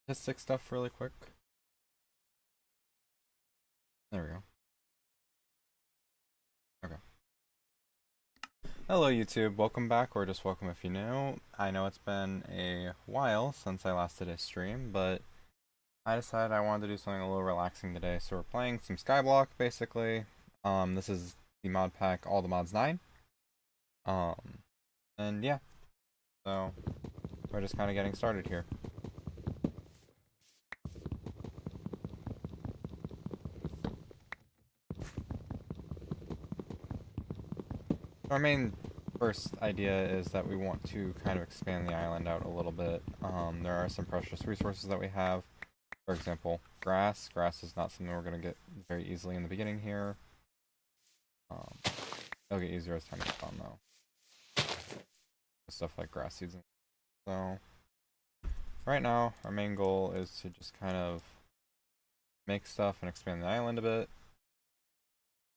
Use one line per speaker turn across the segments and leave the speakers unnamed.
Statistic stuff really quick. There we go. Okay. Hello YouTube, welcome back, or just welcome if you new. I know it's been a while since I last did a stream, but I decided I wanted to do something a little relaxing today, so we're playing some Skyblock, basically. This is the mod pack, All the Mods 9. And yeah, so we're just kind of getting started here. Our main first idea is that we want to kind of expand the island out a little bit. There are some precious resources that we have. For example, grass. Grass is not something we're going to get very easily in the beginning here. It'll get easier as time goes on, though. Stuff like grass seeds. So, right now, our main goal is to just kind of make stuff and expand the island a bit.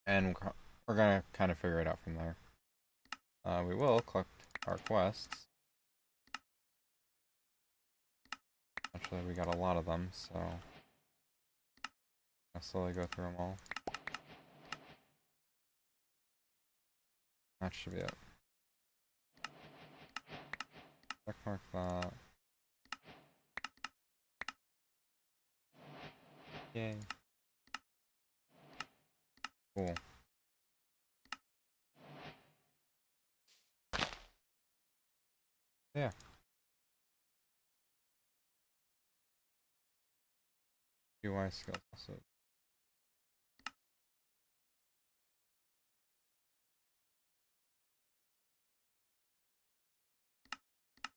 And we're going to kind of figure it out from there. We will collect our quests. Actually, we got a lot of them, so I'll slowly go through them all. That should be it. Checkmark that. Yay. Cool. Yeah. UI skills also.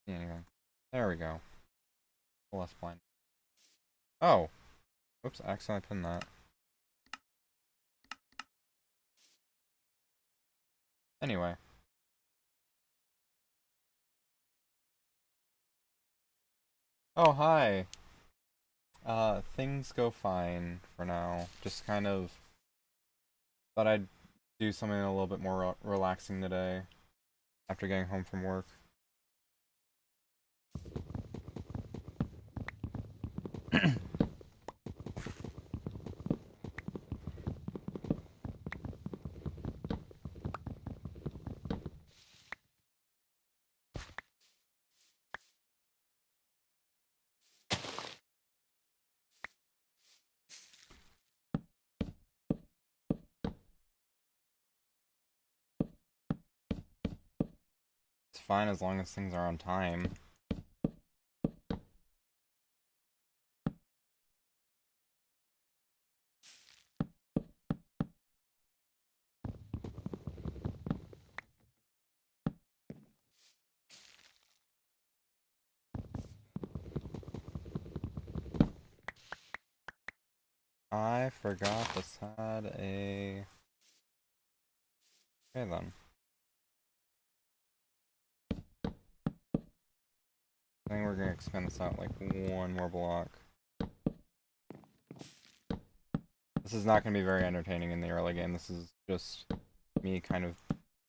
Yeah, anyway. There we go. Less blind. Oh! Oops, I accidentally pinned that. Anyway. Oh, hi! Things go fine for now. Just kind of thought I'd do something a little bit more relaxing today after getting home from work. It's fine as long as things are on time. I forgot this had a... Okay then. I think we're gonna expand this out like one more block. This is not gonna be very entertaining in the early game. This is just me kind of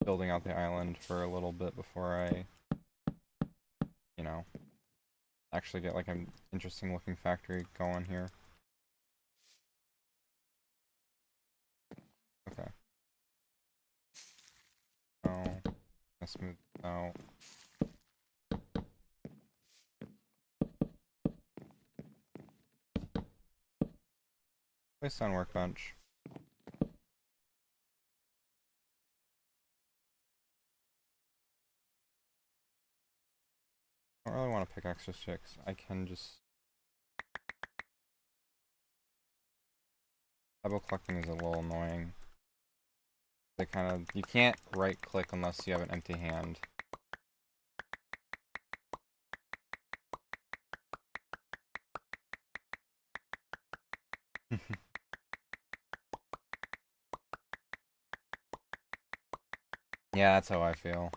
building out the island for a little bit before I, you know, actually get like an interesting looking factory going here. Okay. Oh, let's move out. Place on workbench. I don't really want to pick extra sticks. I can just... Pebble collecting is a little annoying. They kind of... You can't right click unless you have an empty hand. Yeah, that's how I feel.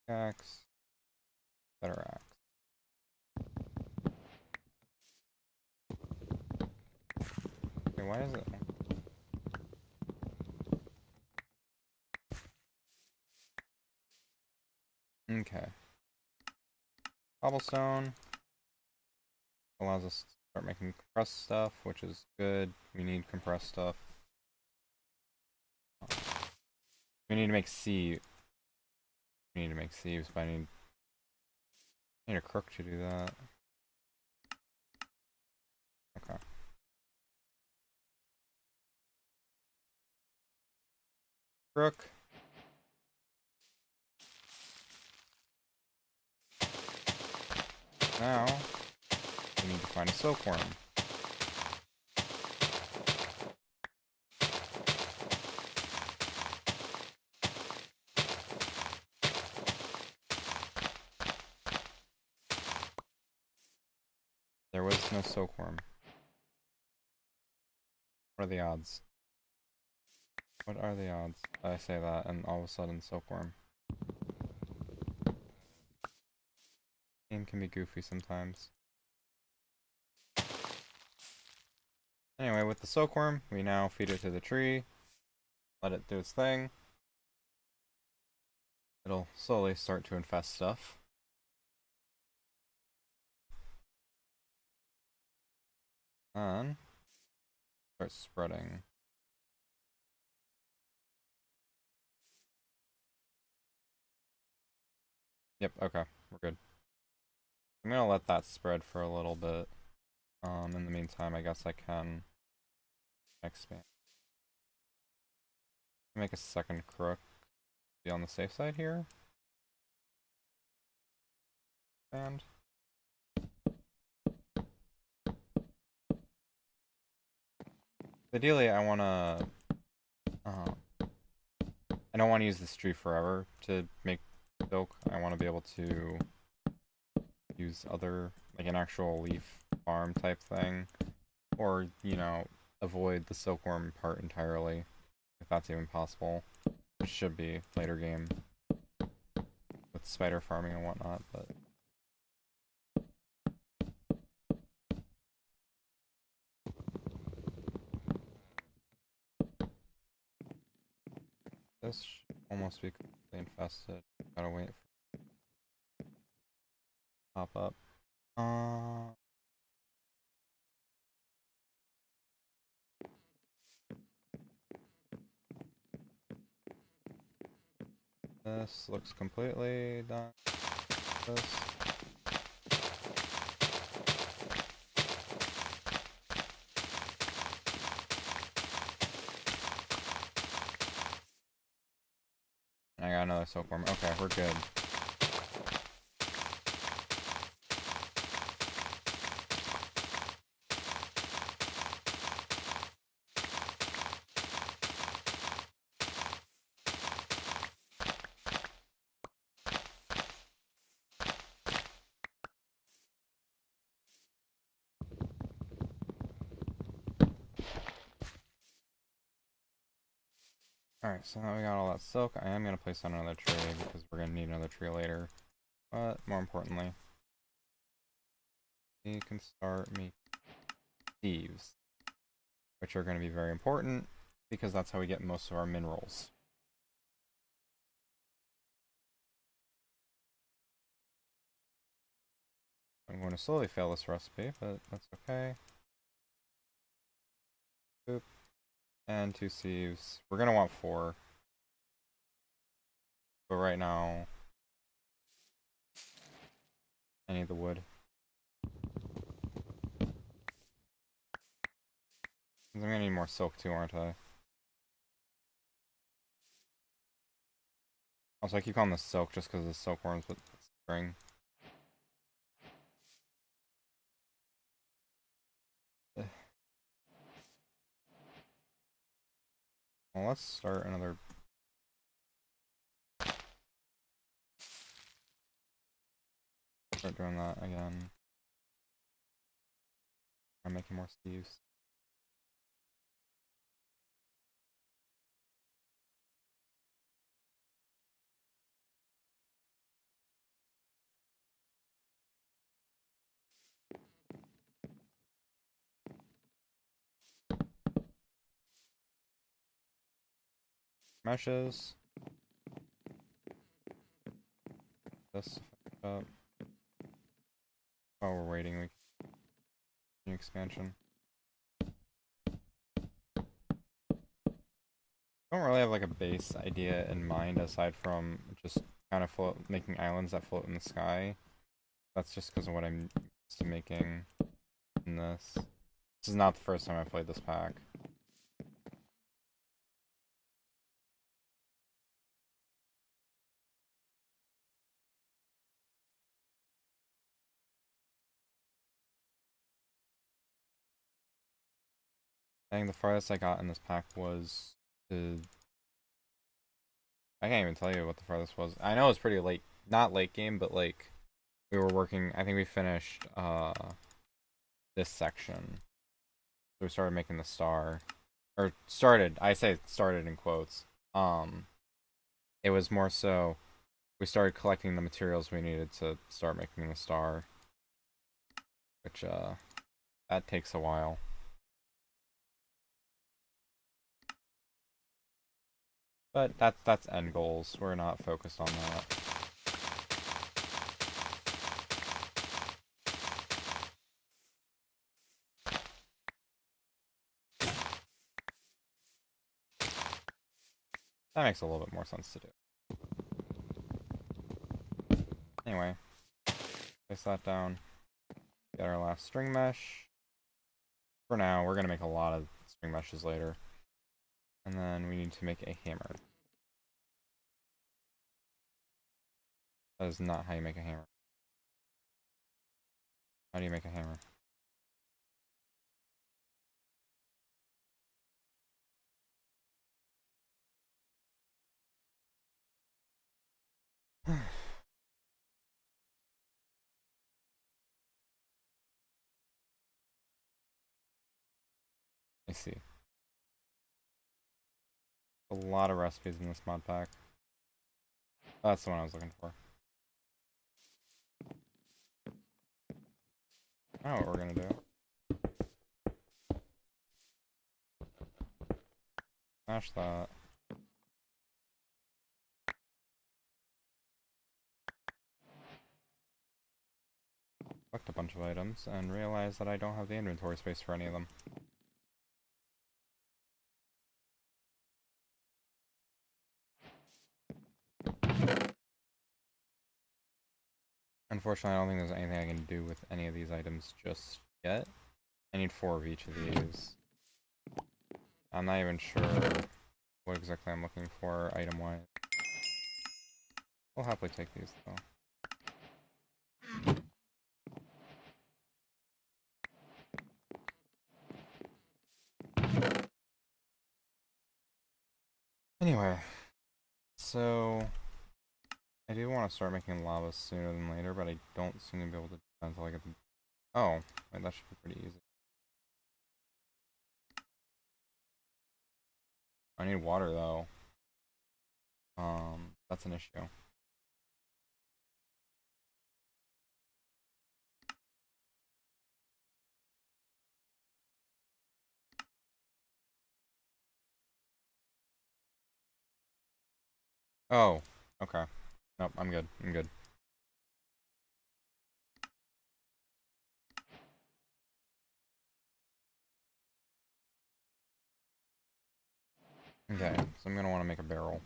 Axe. Better axe. Okay, why is it? Okay. Cobblestone allows us to start making compressed stuff, which is good. We need compressed stuff. We need to make sieves. We need to make sieves, but I need a crook to do that. Okay. Crook. Now, we need to find a silkworm. There was no silkworm. What are the odds? What are the odds that I say that and all of a sudden silkworm? Game can be goofy sometimes. Anyway, with the silkworm, we now feed it to the tree, let it do its thing. It'll slowly start to infest stuff. And start spreading. Yep, okay, we're good. I'm gonna let that spread for a little bit. In the meantime, I guess I can expand. Make a second crook. Be on the safe side here. And ideally, I wanna. I don't want to use this tree forever to make silk. I want to be able to use other, like an actual leaf farm type thing, or avoid the silkworm part entirely, if that's even possible. It should be later game with spider farming and whatnot, but. This should almost be completely infested. Gotta wait for it to pop up. This looks completely done. This. I got another silkworm. Okay, we're good. Alright, so now we got all that silk. I am going to place on another tree because we're going to need another tree later. But more importantly, we can start making thieves, which are going to be very important because that's how we get most of our minerals. I'm going to slowly fail this recipe, but that's okay. Boop. And 2 sieves. We're going to want 4. But right now, I need the wood. I'm going to need more silk too, aren't I? Also, I keep calling this silk just because the silkworms with string. Well, let's start another. Start doing that again. I'm making more Steves. meshes. This up. While we're waiting, we can continue expansion. I don't really have like a base idea in mind aside from just kind of making islands that float in the sky. That's just because of what I'm used to making in this. This is not the first time I've played this pack. I think the farthest I got in this pack was to... I can't even tell you what the farthest was. I know it's pretty late, not late game, but like we were working, I think we finished this section. So we started making the star. Or started, I say started in quotes. It was more so we started collecting the materials we needed to start making the star. Which that takes a while. But that's end goals. We're not focused on that. That makes a little bit more sense to do. Anyway, place that down. Get our last string mesh. For now, we're gonna make a lot of string meshes later. And then we need to make a hammer. That is not how you make a hammer. How do you make a hammer? I see. A lot of recipes in this mod pack. That's the one I was looking for. I know what we're gonna do. Smash that. Collect a bunch of items and realize that I don't have the inventory space for any of them. Unfortunately, I don't think there's anything I can do with any of these items just yet. I need 4 of each of these. I'm not even sure what exactly I'm looking for item-wise. We'll happily take these, though. Anyway, so I do want to start making lava sooner than later, but I don't seem to be able to do that until I get the... Oh, wait, that should be pretty easy. I need water, though. That's an issue. Oh, okay. Nope, I'm good. I'm good. Okay, so I'm gonna want to make a barrel.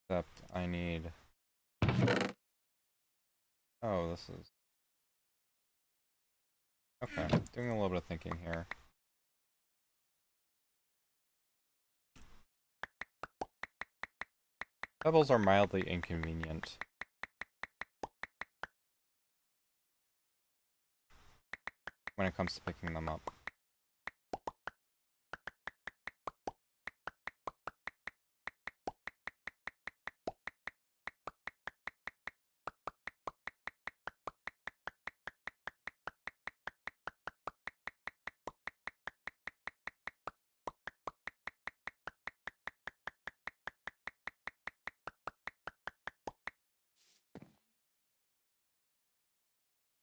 Except I need... Oh, this is... Okay, doing a little bit of thinking here. Pebbles are mildly inconvenient. When it comes to picking them up.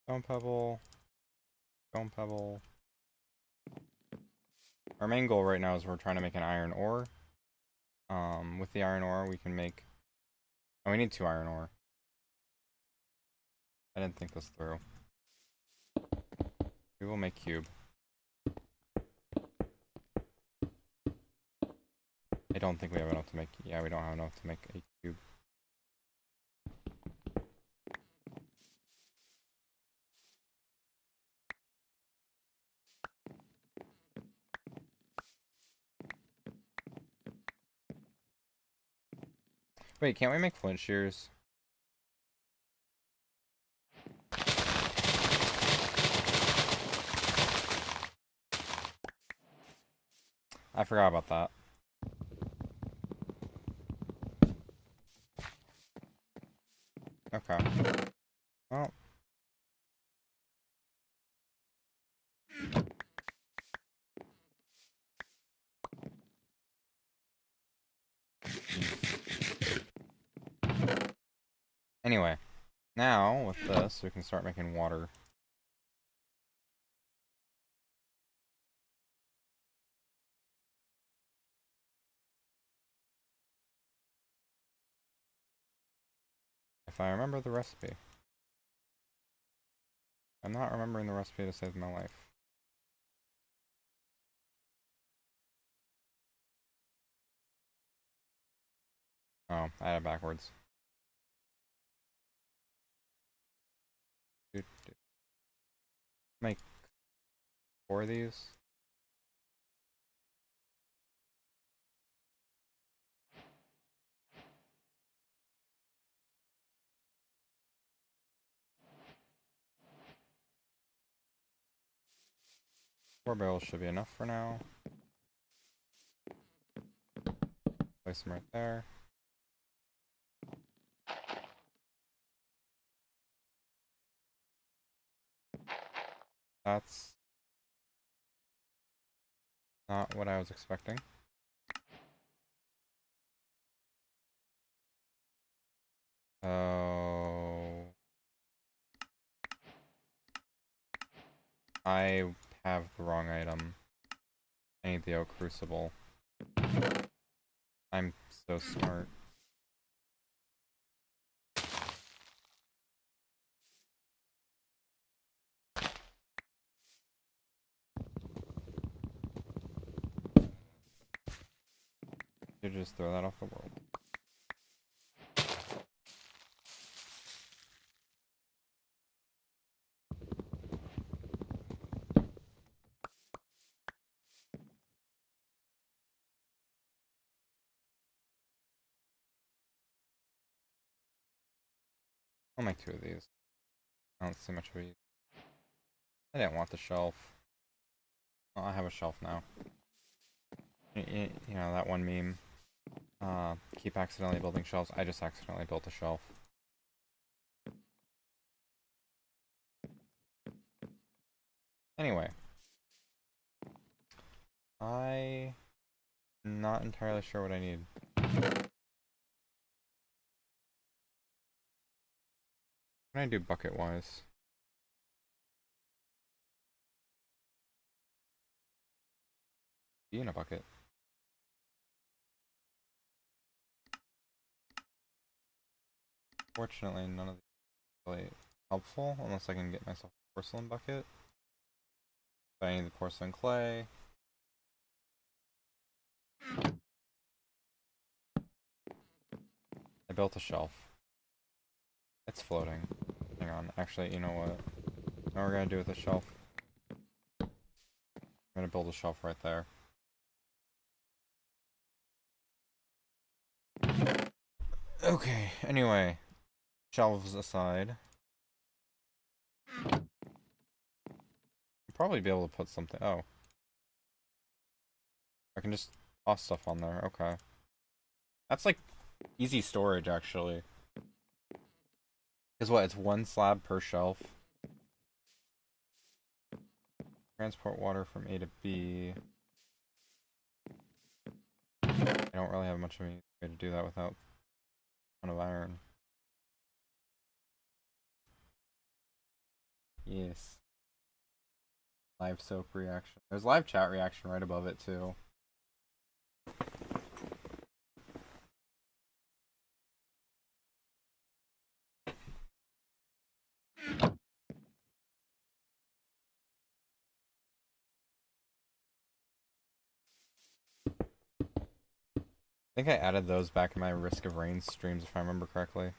Stone pebble. Stone pebble. Our main goal right now is we're trying to make an iron ore. With the iron ore, we can make... Oh, we need 2 iron ore. I didn't think this through. We will make cube. I don't think we have enough to make... Yeah, we don't have enough to make a cube. Wait, can't we make flint shears? I forgot about that. Okay. Well. Anyway, now with this, we can start making water. If I remember the recipe. I'm not remembering the recipe to save my life. Oh, I had it backwards. Make 4 of these. Four barrels should be enough for now. Place them right there. That's not what I was expecting. Oh, I have the wrong item. I need the oak crucible. I'm so smart. You just throw that off the world. I'll make 2 of these. I don't see much of a use. I didn't want the shelf. Well, I have a shelf now. You know, that one meme. Keep accidentally building shelves. I just accidentally built a shelf. Anyway. I'm not entirely sure what I need. What can I do bucket-wise? Be in a bucket. Fortunately, none of these are really helpful unless I can get myself a porcelain bucket. But I need the porcelain clay. I built a shelf. It's floating. Hang on. Actually, you know what? What we're gonna do with the shelf? I'm gonna build a shelf right there. Okay, anyway. Shelves aside. I'll probably be able to put something. Oh. I can just toss stuff on there. Okay. That's like easy storage, actually. Because what? It's 1 slab per shelf. Transport water from A to B. I don't really have much of a way to do that without a ton of iron. Yes. live soap reaction. There's live chat reaction right above it too. I think I added those back in my Risk of Rain streams if I remember correctly.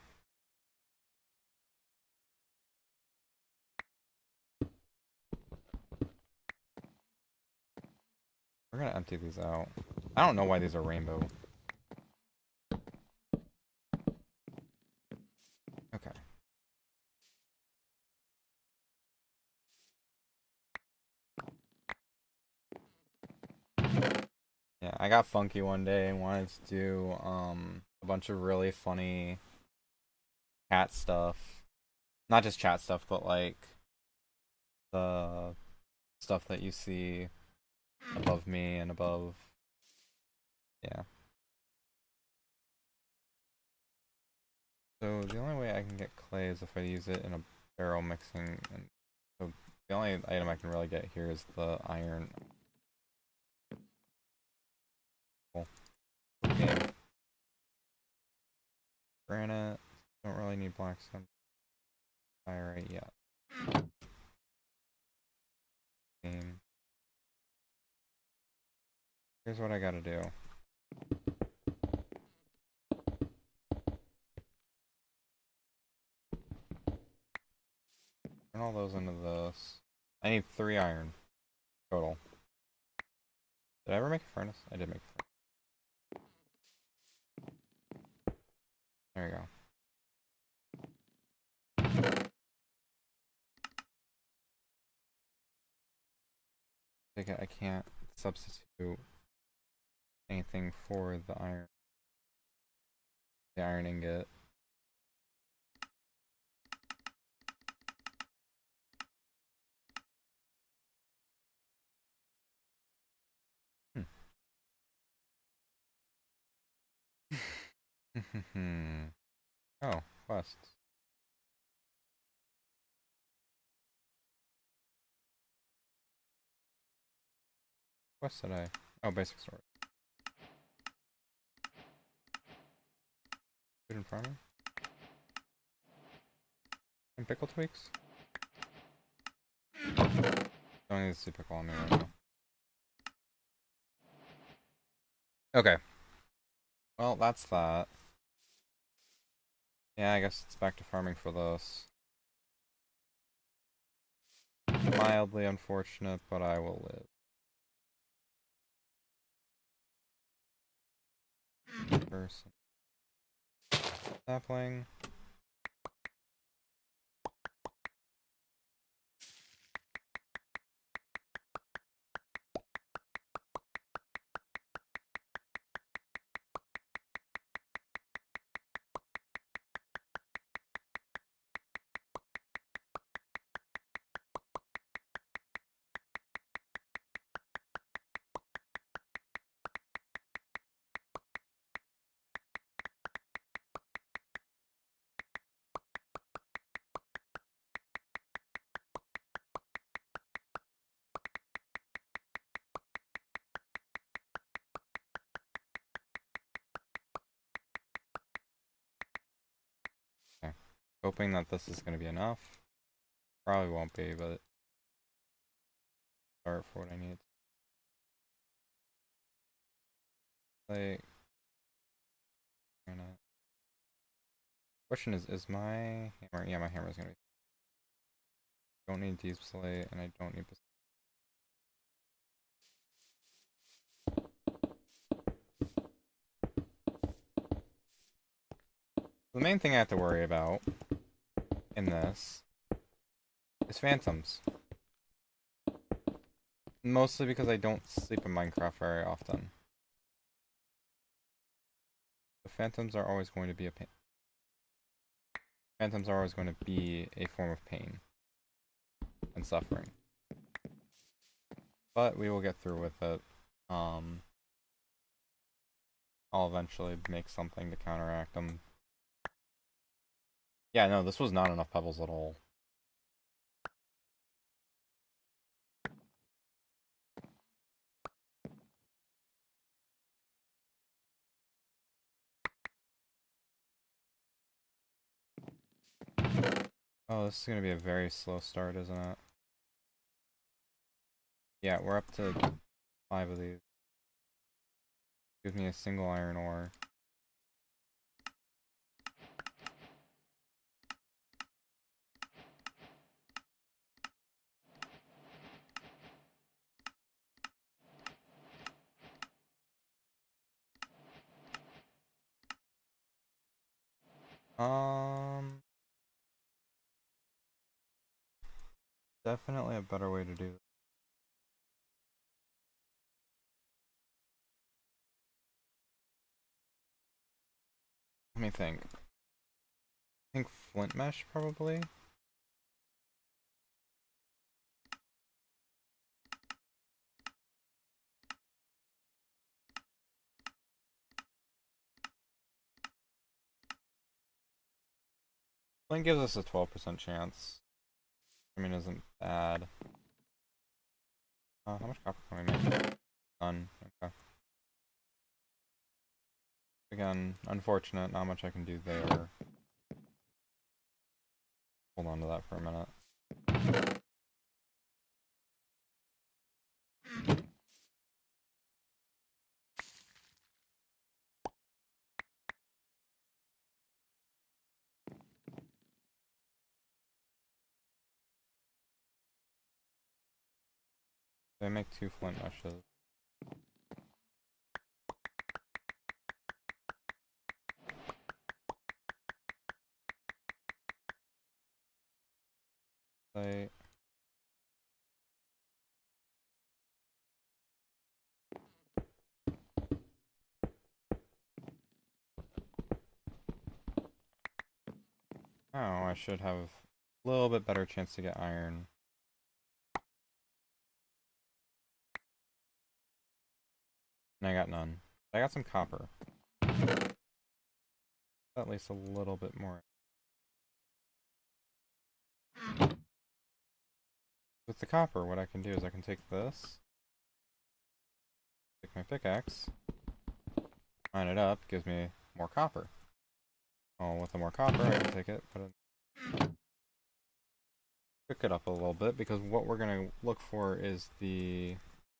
We're gonna empty these out. I don't know why these are rainbow. Okay. Yeah, I got funky one day and wanted to do a bunch of really funny chat stuff. Not just chat stuff, but like the stuff that you see above me and above. Yeah. So the only way I can get clay is if I use it in a barrel mixing, and so the only item I can really get here is the iron. Cool. Game. Granite. Don't really need blackstone. Diorite yet. Game. Here's what I gotta do. Turn all those into this. I need 3 iron total. Did I ever make a furnace? I did make a furnace. There you go. I can't substitute anything for the iron. The iron ingot. Oh, quests. Quest did I? Oh, basic storage. Food and farming? And pickle tweaks? Don't need to see pickle on me right now. Okay. Well, that's that. Yeah, I guess it's back to farming for this. Mildly unfortunate, but I will live. Person. Sapling. Okay. Hoping that this is going to be enough. Probably won't be, but start for what I need. Like, question is my hammer? Yeah, my hammer is gonna be. Don't need deep slate, and I don't need. The main thing I have to worry about in this is phantoms. Mostly because I don't sleep in Minecraft very often. The phantoms are always going to be a pain. Phantoms are always going to be a form of pain and suffering. But we will get through with it. I'll eventually make something to counteract them. Yeah, no, this was not enough pebbles at all. Oh, this is gonna be a very slow start, isn't it? Yeah, we're up to 5 of these. Gives me a single iron ore. Definitely a better way to do this. Let me think. I think flint mesh, probably? Flint gives us a 12% chance. I mean, isn't bad. How much copper can we make? None. Okay. Again, unfortunate, not much I can do there. Hold on to that for a minute. They make 2 flint meshes. They... Oh, I should have a little bit better chance to get iron. And I got none. I got some copper. At least a little bit more. With the copper, what I can do is I can take this, take my pickaxe, line it up, gives me more copper. Oh, with the more copper, I can take it, put it, cook it up a little bit, because what we're gonna look for is the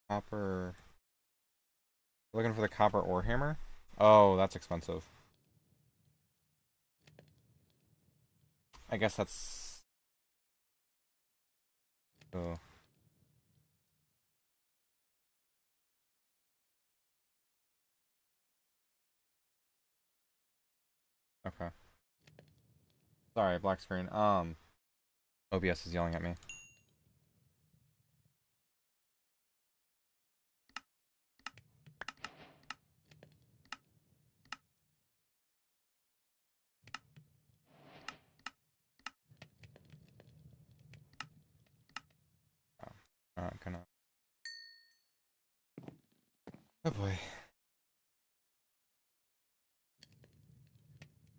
copper. Looking for the copper ore hammer. Oh, that's expensive. I guess that's. Oh. Okay. Sorry, black screen. OBS is yelling at me. Oh, not gonna. Oh boy.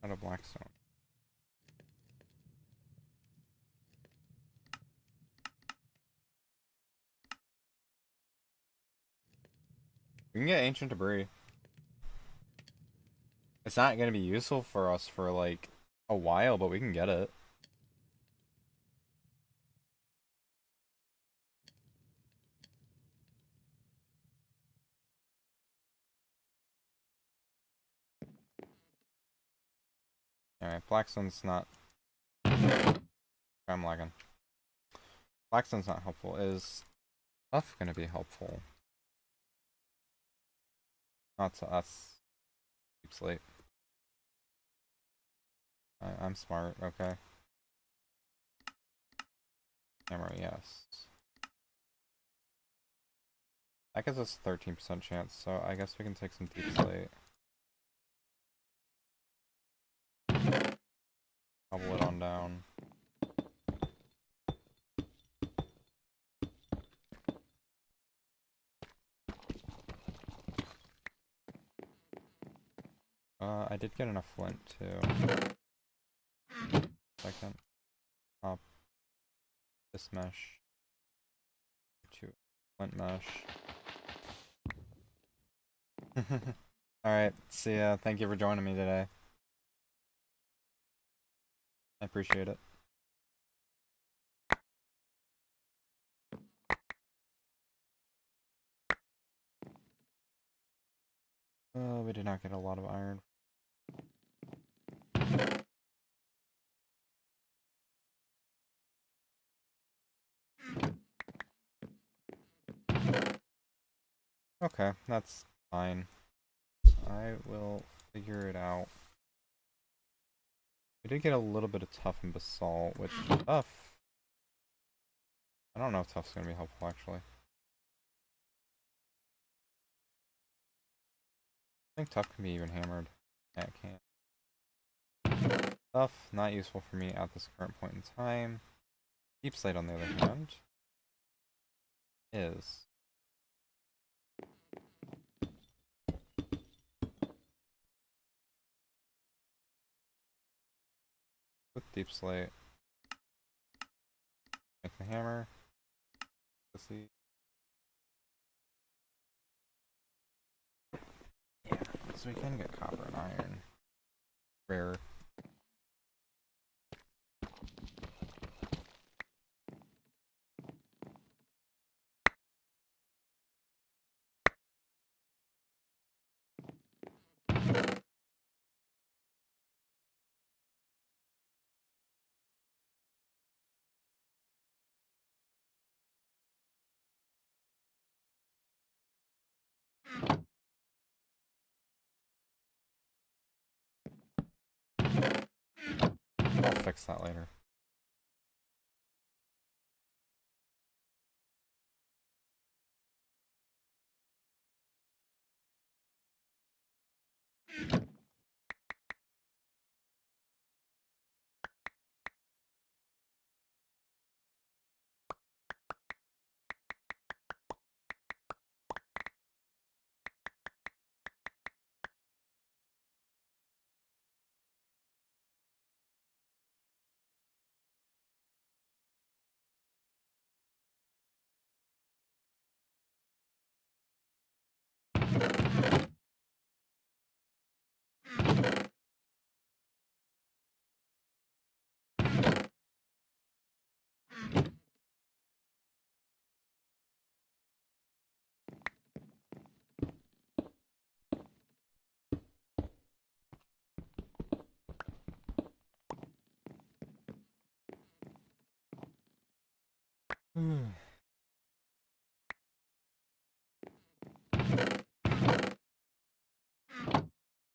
Not a blackstone. We can get ancient debris. It's not gonna be useful for us for like a while, but we can get it. Alright, Blackstone's not. I'm lagging. Blackstone's not helpful. Is stuff gonna be helpful? That's deep slate. I'm smart, okay. Hammer, yes. That gives us a 13% chance, so I guess we can take some deep slate. Hobble it on down. I did get enough flint too. Second. Pop this mesh. To flint mesh. Alright, see ya. Thank you for joining me today. I appreciate it. We did not get a lot of iron. Okay, that's fine. I will figure it out. We did get a little bit of tuff and basalt, which tuff... I don't know if tuff's gonna be helpful, actually. I think tuff can be even hammered. Yeah, it can. Tuff, not useful for me at this current point in time. Deep slate, on the other hand, is. With deep slate, make the hammer. Let's see. Yeah, so we can get copper and iron. Rare. I'll fix that later.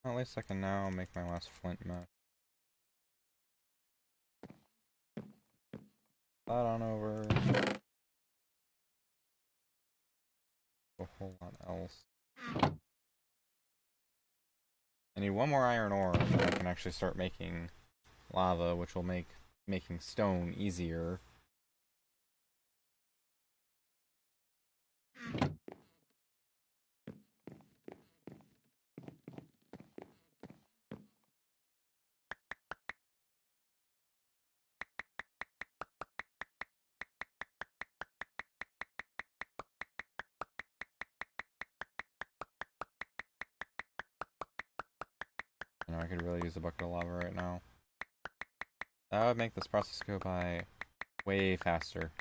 Well, at least I can now make my last flint mesh. That on over. A whole lot else. I need one more iron ore, and then I can actually start making lava, which will make making stone easier. You know, I could really use a bucket of lava right now. That would make this process go by way faster.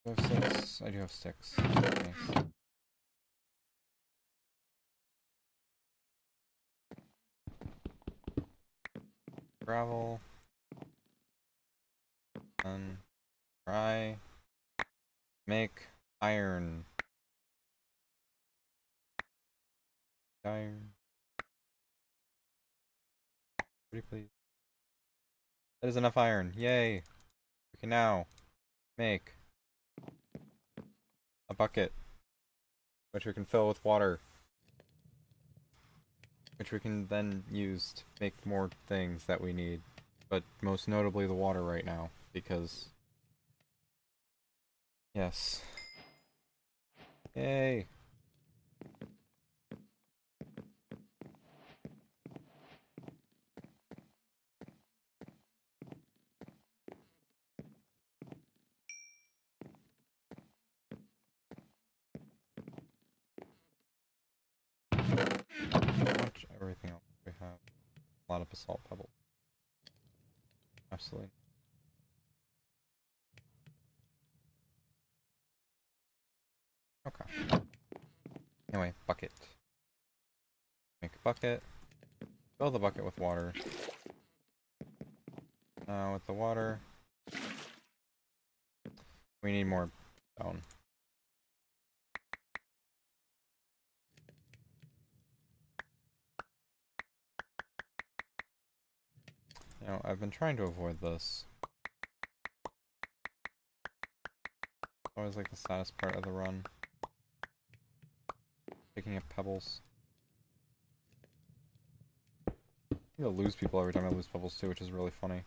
Do I have 6? I do have 6. Nice. gravel. And try make iron. Iron. Pretty please. That is enough iron. Yay! We can now make a bucket, which we can fill with water, which we can then use to make more things that we need, but most notably the water right now, because yes. Yay! Much everything else we have. A lot of basalt pebbles. Absolutely. Okay. Anyway, bucket. Make a bucket. Fill the bucket with water. Now with the water, we need more stone. You know, I've been trying to avoid this. It's always like the saddest part of the run. Picking up pebbles. You'll lose people every time I lose pebbles too, which is really funny.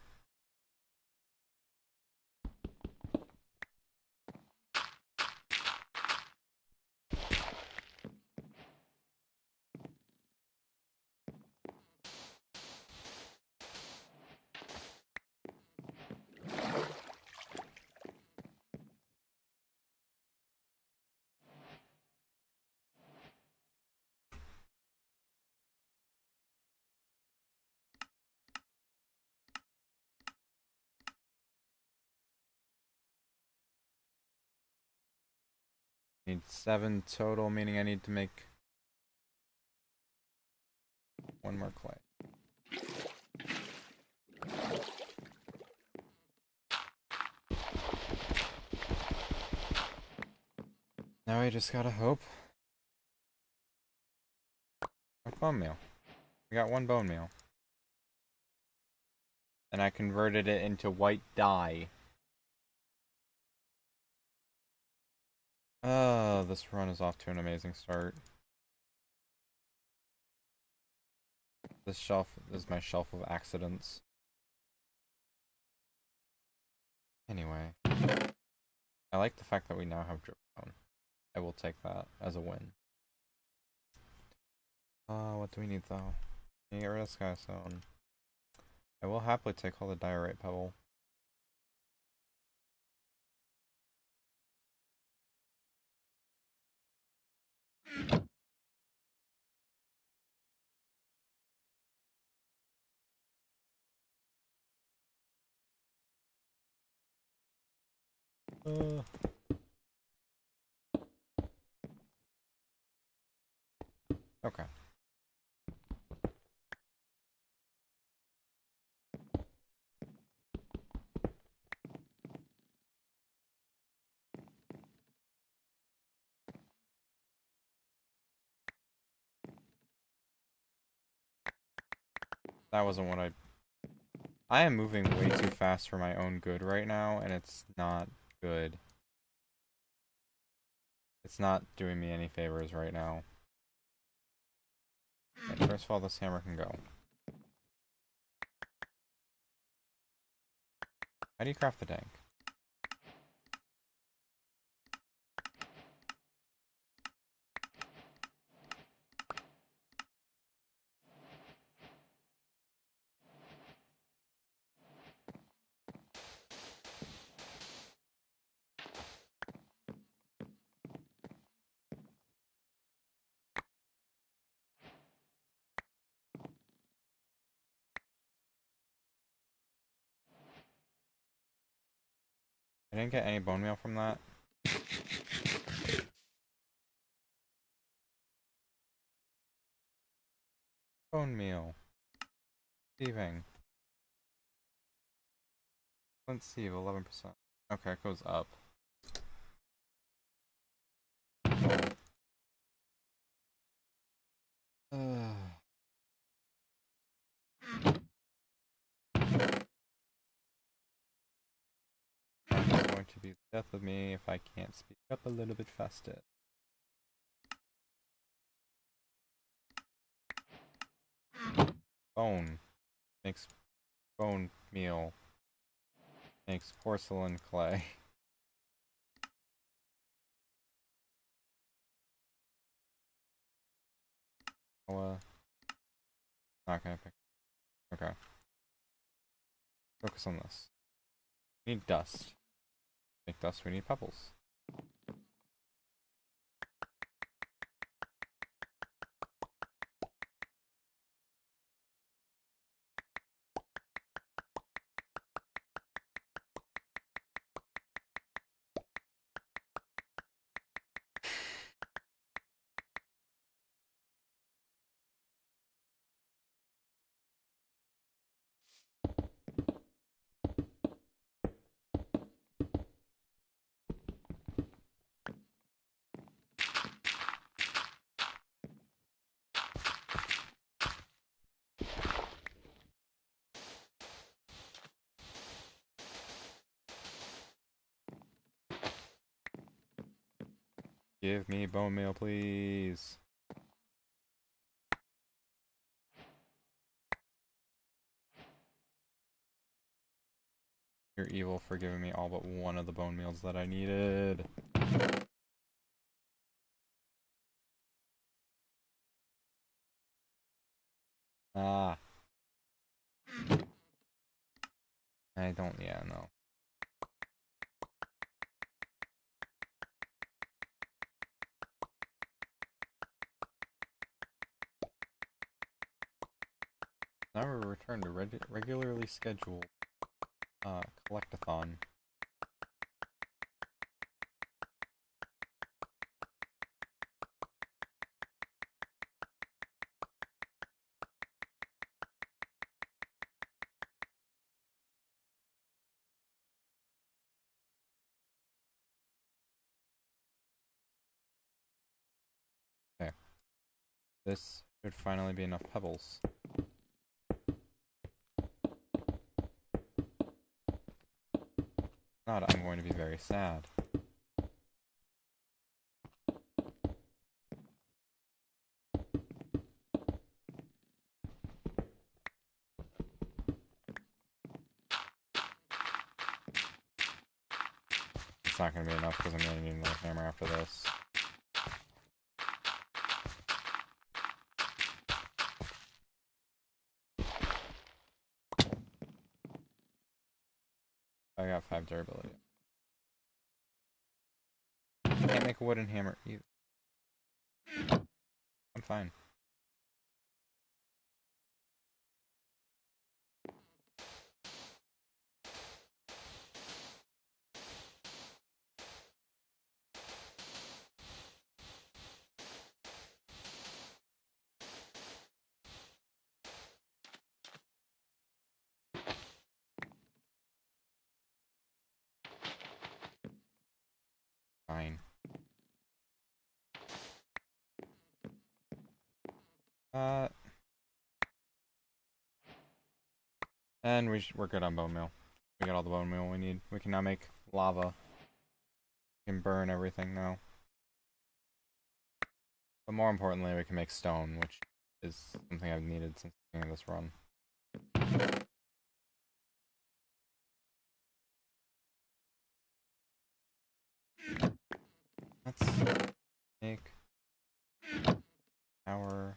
Need 7 total, meaning I need to make 1 more clay. Now I just gotta hope. Bone meal. We got 1 bone meal. And I converted it into white dye. Oh, this run is off to an amazing start. This shelf is my shelf of accidents. Anyway. I like the fact that we now have dripstone. I will take that as a win. What do we need though? Can you get rid of skystone? I will happily take all the diorite pebble. Okay. That wasn't what I am moving way too fast for my own good right now, and it's not good. It's not doing me any favors right now. Okay, first of all, this hammer can go. How do you craft the tank? I didn't get any bone meal from that. Bone meal. Thieving. Let's see, 11%. Okay, it goes up. It's going to be the death of me if I can't speak up a little bit faster. Bone. Makes bone meal. Makes porcelain clay. Not gonna pick. Okay. Focus on this. We need dust. To make dust, we need pebbles. Give me bone meal, please. You're evil for giving me all but one of the bone meals that I needed. Ah. I don't, yeah, no. Now we return to regularly scheduled collectathon. Okay. This should finally be enough pebbles. If not, I'm going to be very sad. It's not going to be enough because I'm going to need another hammer after this. I got 5 durability. Can't make a wooden hammer either. I'm fine. Fine. And we're good on bone meal. We got all the bone meal we need. We can now make lava. We can burn everything now. But more importantly, we can make stone, which is something I've needed since the beginning of this run. Let's make our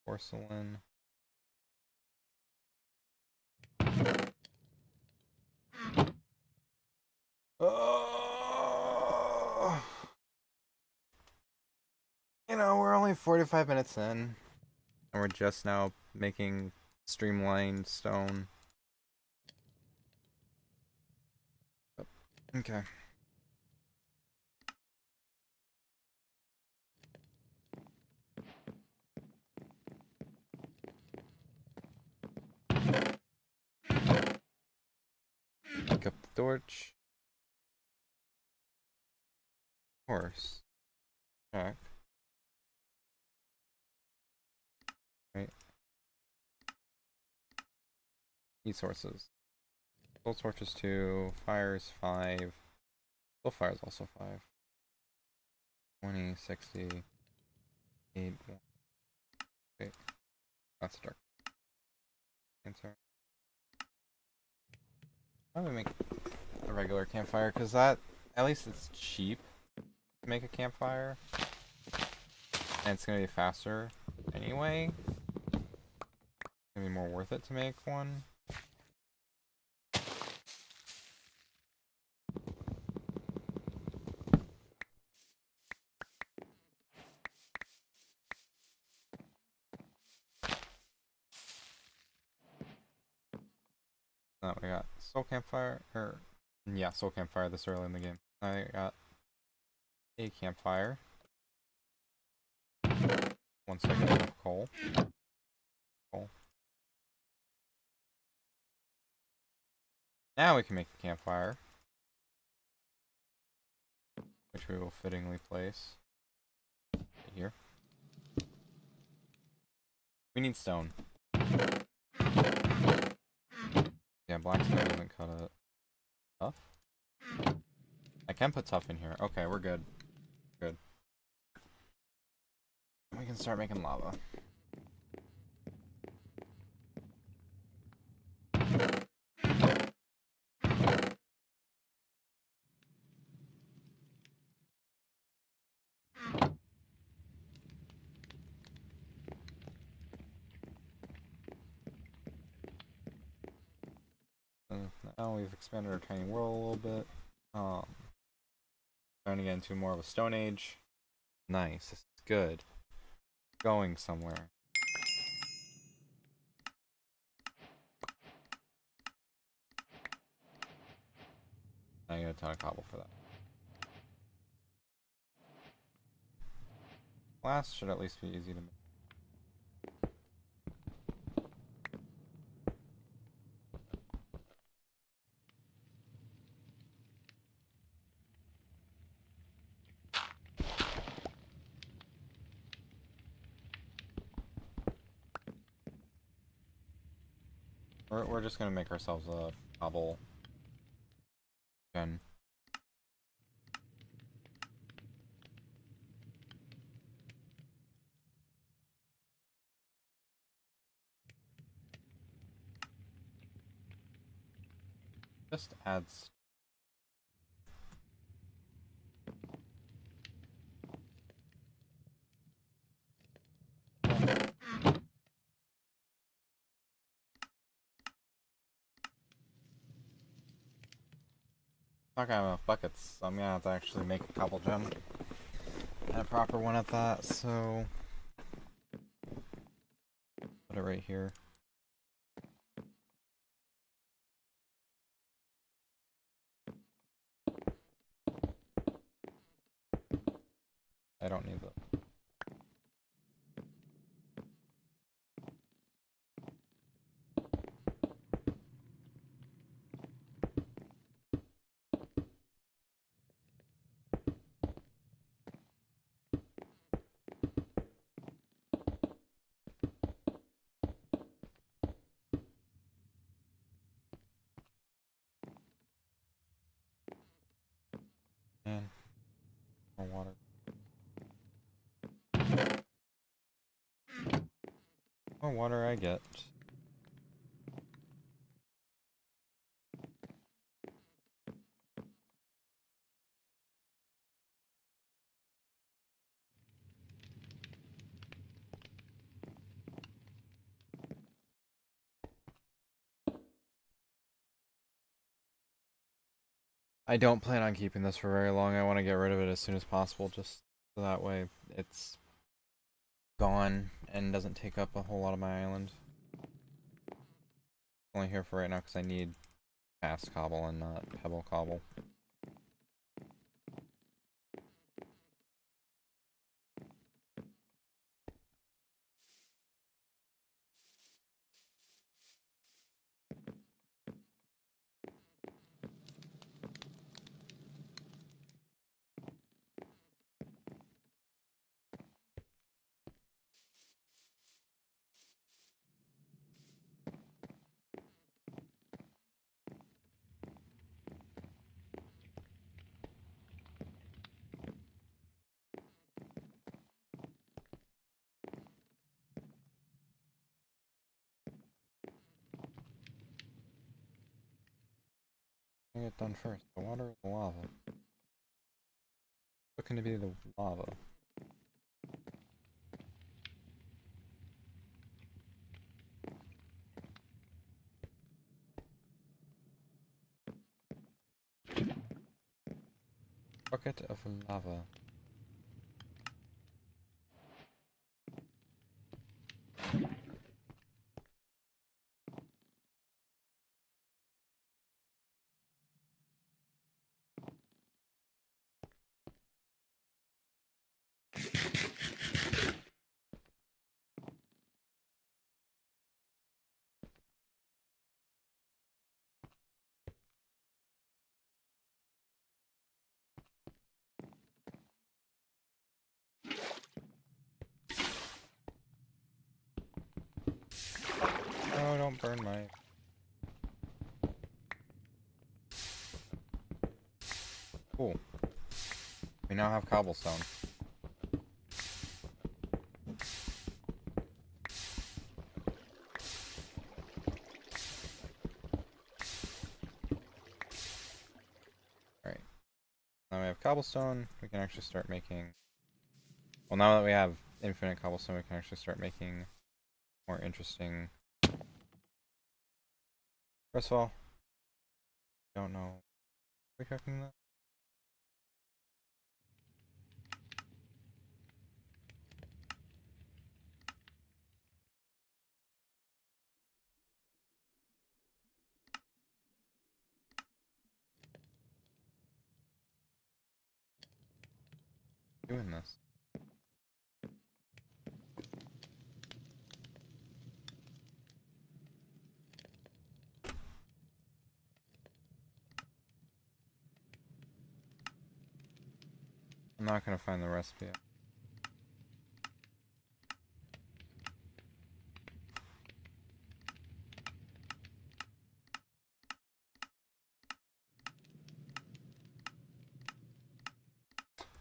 porcelain. Oh! You know, we're only 45 minutes in, and we're just now making streamlined stone. Okay. Pick up the torch. Horse. Check. Right. Resources. Soul torches 2. Fires 5. Soul fire is also 5. 20, 60, 8, 1. Wait. That's dark. Answer. I'm gonna make a regular campfire because that, at least it's cheap to make a campfire. And it's gonna be faster anyway. It's gonna be more worth it to make one. Now we got soul campfire, or yeah, soul campfire this early in the game. I got a campfire. Once I get enough coal. Now we can make the campfire, which we will fittingly place right here. We need stone. Yeah, blacksmith doesn't cut it. Tough? I can put tough in here. Okay, we're good. Good. We can start making lava. Now we've expanded our tiny world a little bit. Trying to get into more of a Stone Age. Nice. This is good. Going somewhere. I get a ton of cobble for that. Glass should at least be easy to make. We're just gonna make ourselves a cobble gen. Just adds. Not gonna have enough buckets, so I'm gonna have to actually make a cobble gem. And a proper one at that, so put it right here. I don't need that. And more water. More water I get. I don't plan on keeping this for very long. I want to get rid of it as soon as possible, just so that way it's gone and doesn't take up a whole lot of my island. Only here for right now because I need fast cobble and not pebble cobble. get done first? The water or the lava? Looking to be the lava. Bucket of lava. No, don't burn my... Cool. We now have cobblestone. Alright. Now we have cobblestone, we can actually start making... Well, now that we have infinite cobblestone, we can actually start making more interesting... First of all, don't know... Are we cooking that? Doing this. I'm not gonna find the recipe.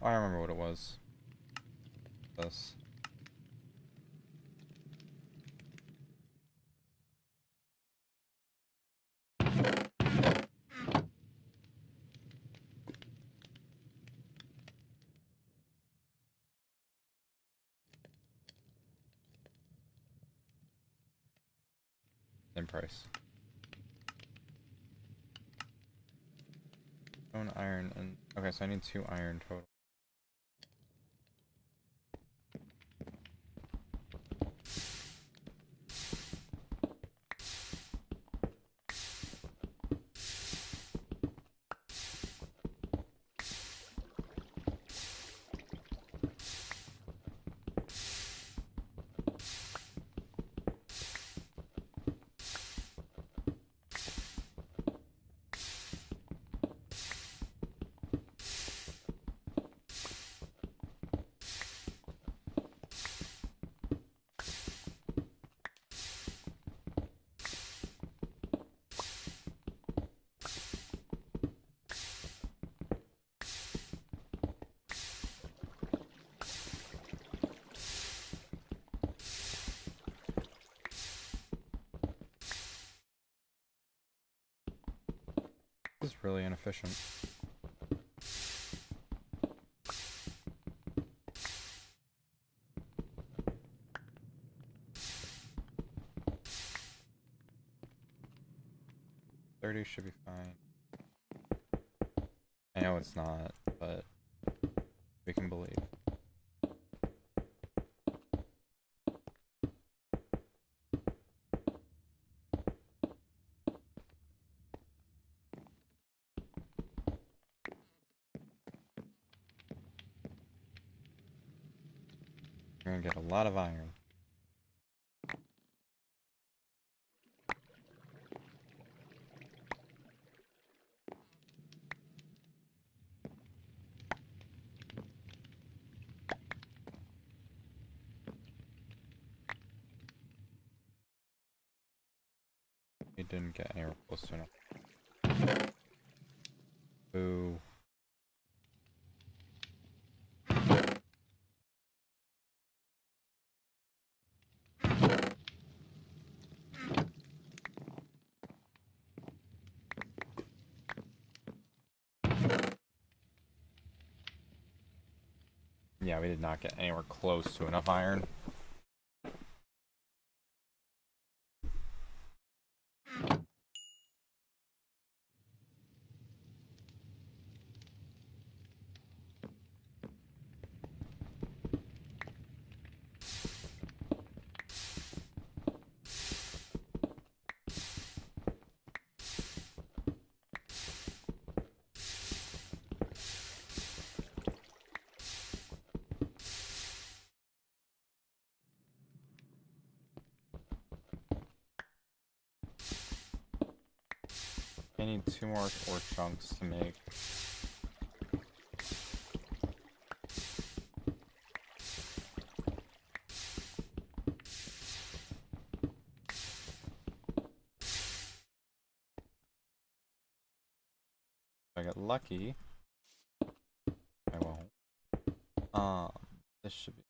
Oh, I remember what it was. This. Same price. Stone, iron, and... Okay, so I need 2 iron total. This is really inefficient. $30 should be fine. I know it's not, but we can believe. We're gonna get a lot of iron. We didn't get anywhere close to enough. Boo. Yeah, we did not get anywhere close to enough iron. I need 2 more ore chunks to make. If I get lucky, I won't. This should be.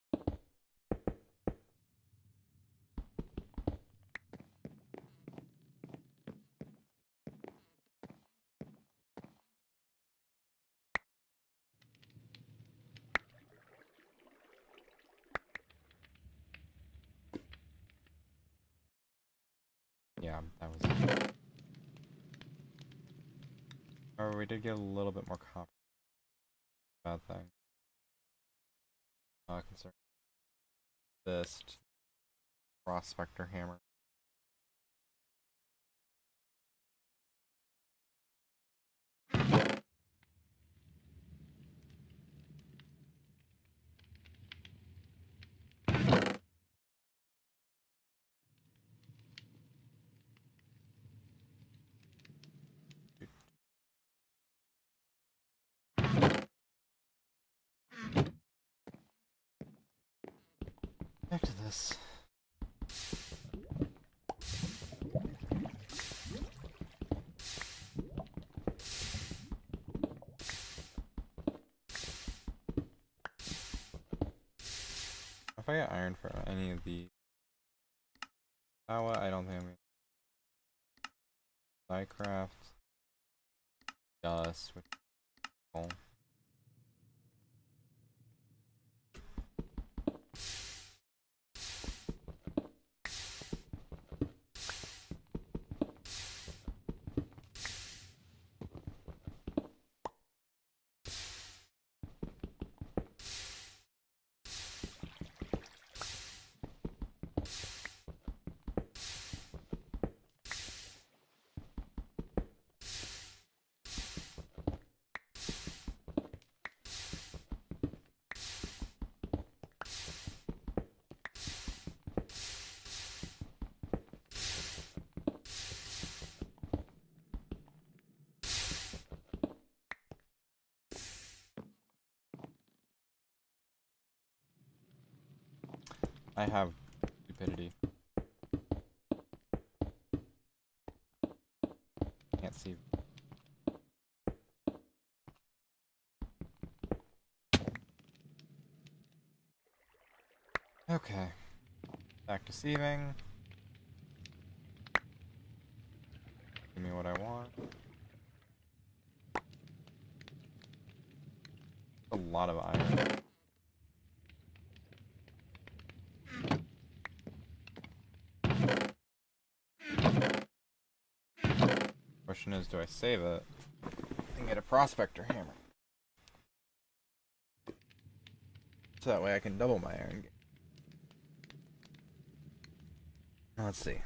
Yeah, that was it. However, we did get a little bit more copper. Bad thing. Concern this prospector hammer. Back to this. If I get iron for any of the I don't think I'm gonna Minecraft. Dust, which oh. I have stupidity. Can't see. Okay. Back to sieving. Give me what I want. A lot of iron. Question is, do I save it and get a prospector hammer? So that way I can double my iron. Let's see.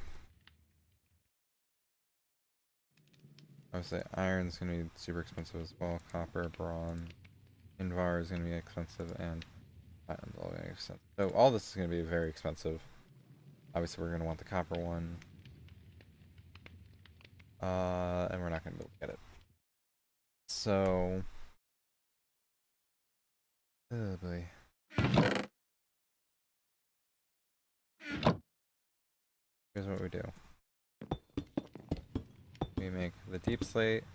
Obviously, iron's gonna be super expensive as well. Copper, bronze, Invar is gonna be expensive, and platinum's all gonna be expensive. So all this is gonna be very expensive. Obviously, we're gonna want the copper one. And we're not gonna be able to get it. So, oh boy. Here's what we do. We make the deep slate.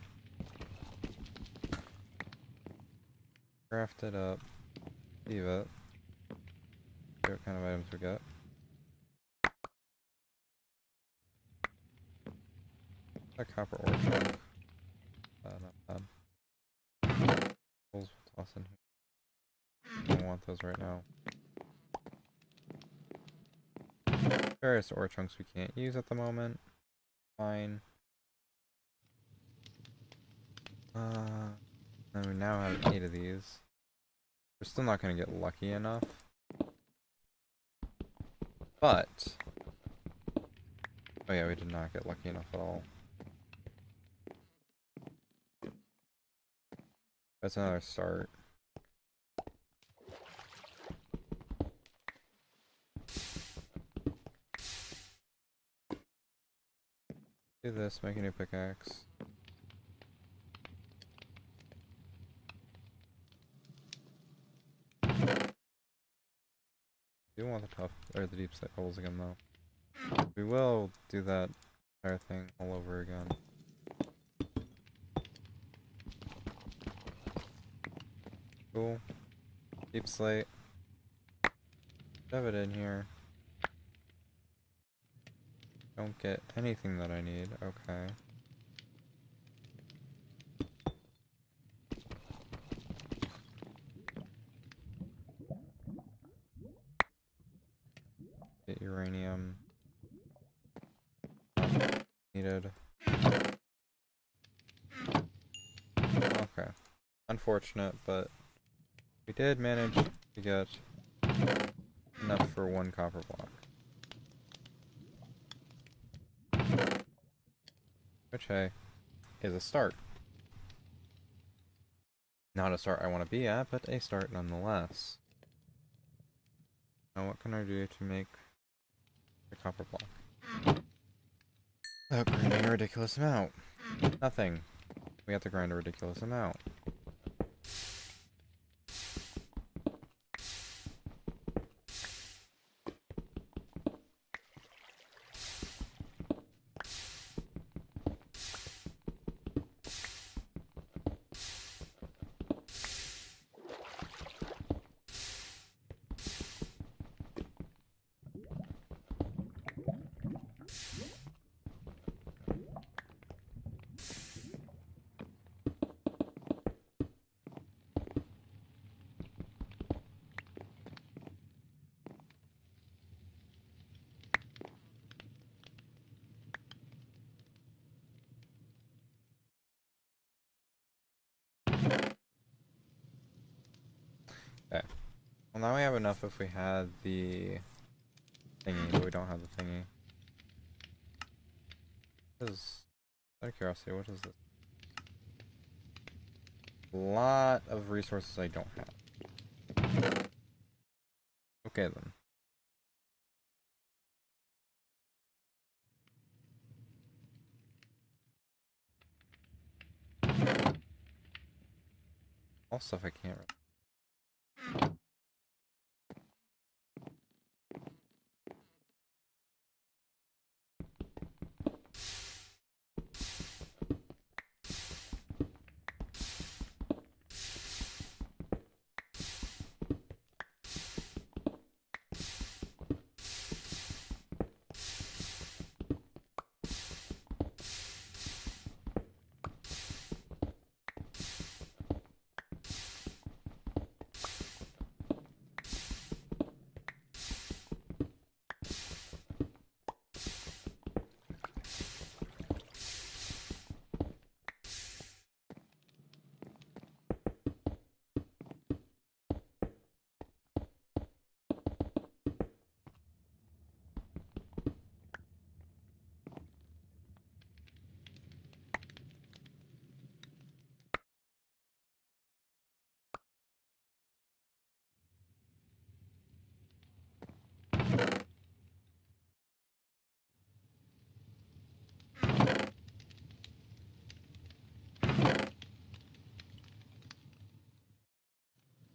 Craft it up. Leave it. See what kind of items we get. A copper ore chunk. Not bad. We'll toss in here. I don't want those right now. Various ore chunks we can't use at the moment. Fine. And we now have 8 of these. We're still not going to get lucky enough. But... oh yeah, we did not get lucky enough at all. That's another start. Do this, make a new pickaxe. Do want the tough or the deep set levels again though. We will do that entire thing all over again. Cool. Deep slate. Shove it in here. Don't get anything that I need. Okay. Get uranium. Needed. Okay. Unfortunate, but we did manage to get enough for 1 copper block. Which, hey, is a start. Not a start I want to be at, but a start nonetheless. Now what can I do to make the copper block? Without grinding a ridiculous amount. Nothing. We have to grind a ridiculous amount. Okay. Well, now we have enough if we had the thingy, but we don't have the thingy. What is... out of curiosity, what is this? A lot of resources I don't have. Okay then. All stuff I can't.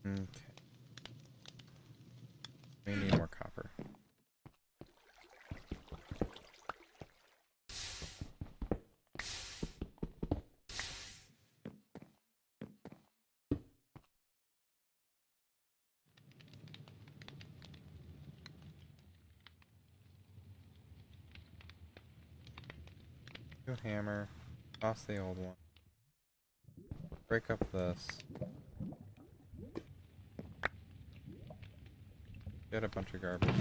Okay. We need more copper. New hammer. Toss the old one. Break up this. Get a bunch of garbage.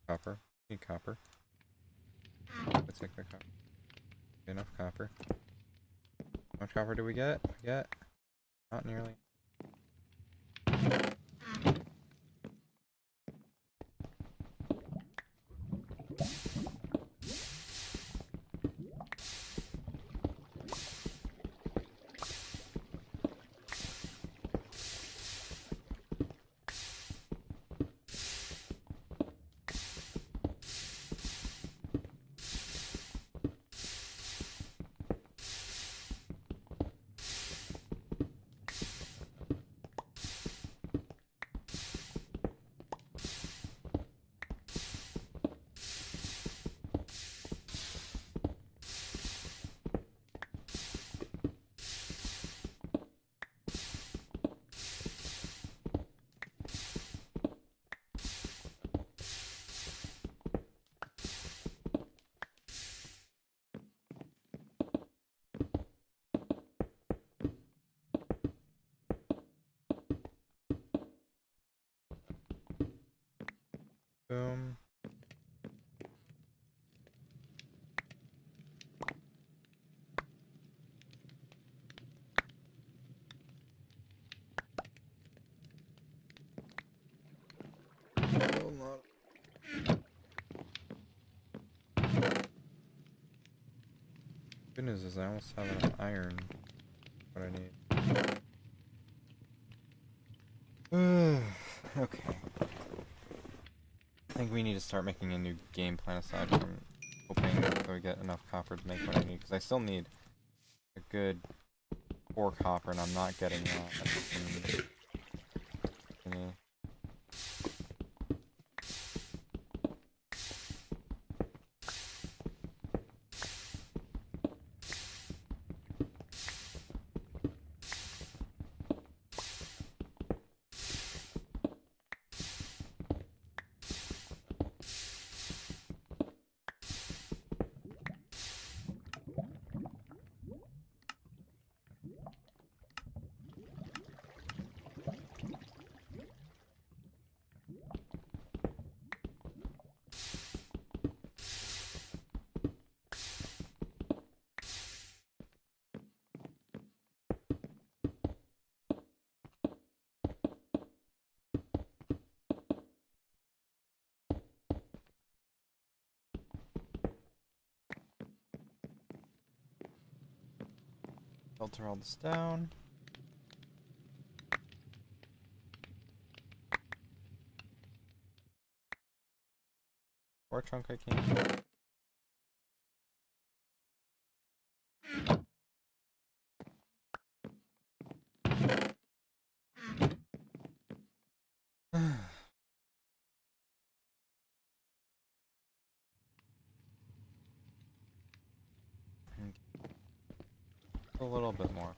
Copper. Need copper. Let's take the copper. Enough copper. How much copper do we get? We get not nearly. Boom. Good news is I almost have enough iron. What I need. Okay. I think we need to start making a new game plan aside from hoping that we get enough copper to make what I need. Because I still need a good 4 copper and I'm not getting that. Filter all this down. Or trunk I can. A little bit more.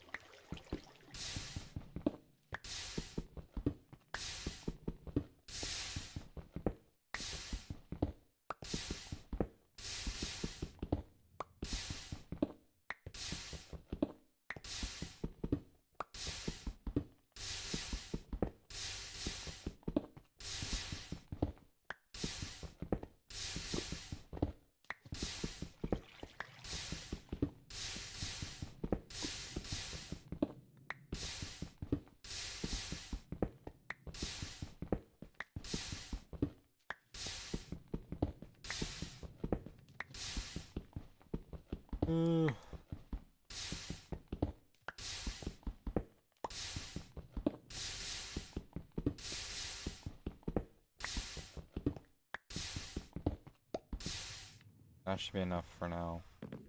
That should be enough for now,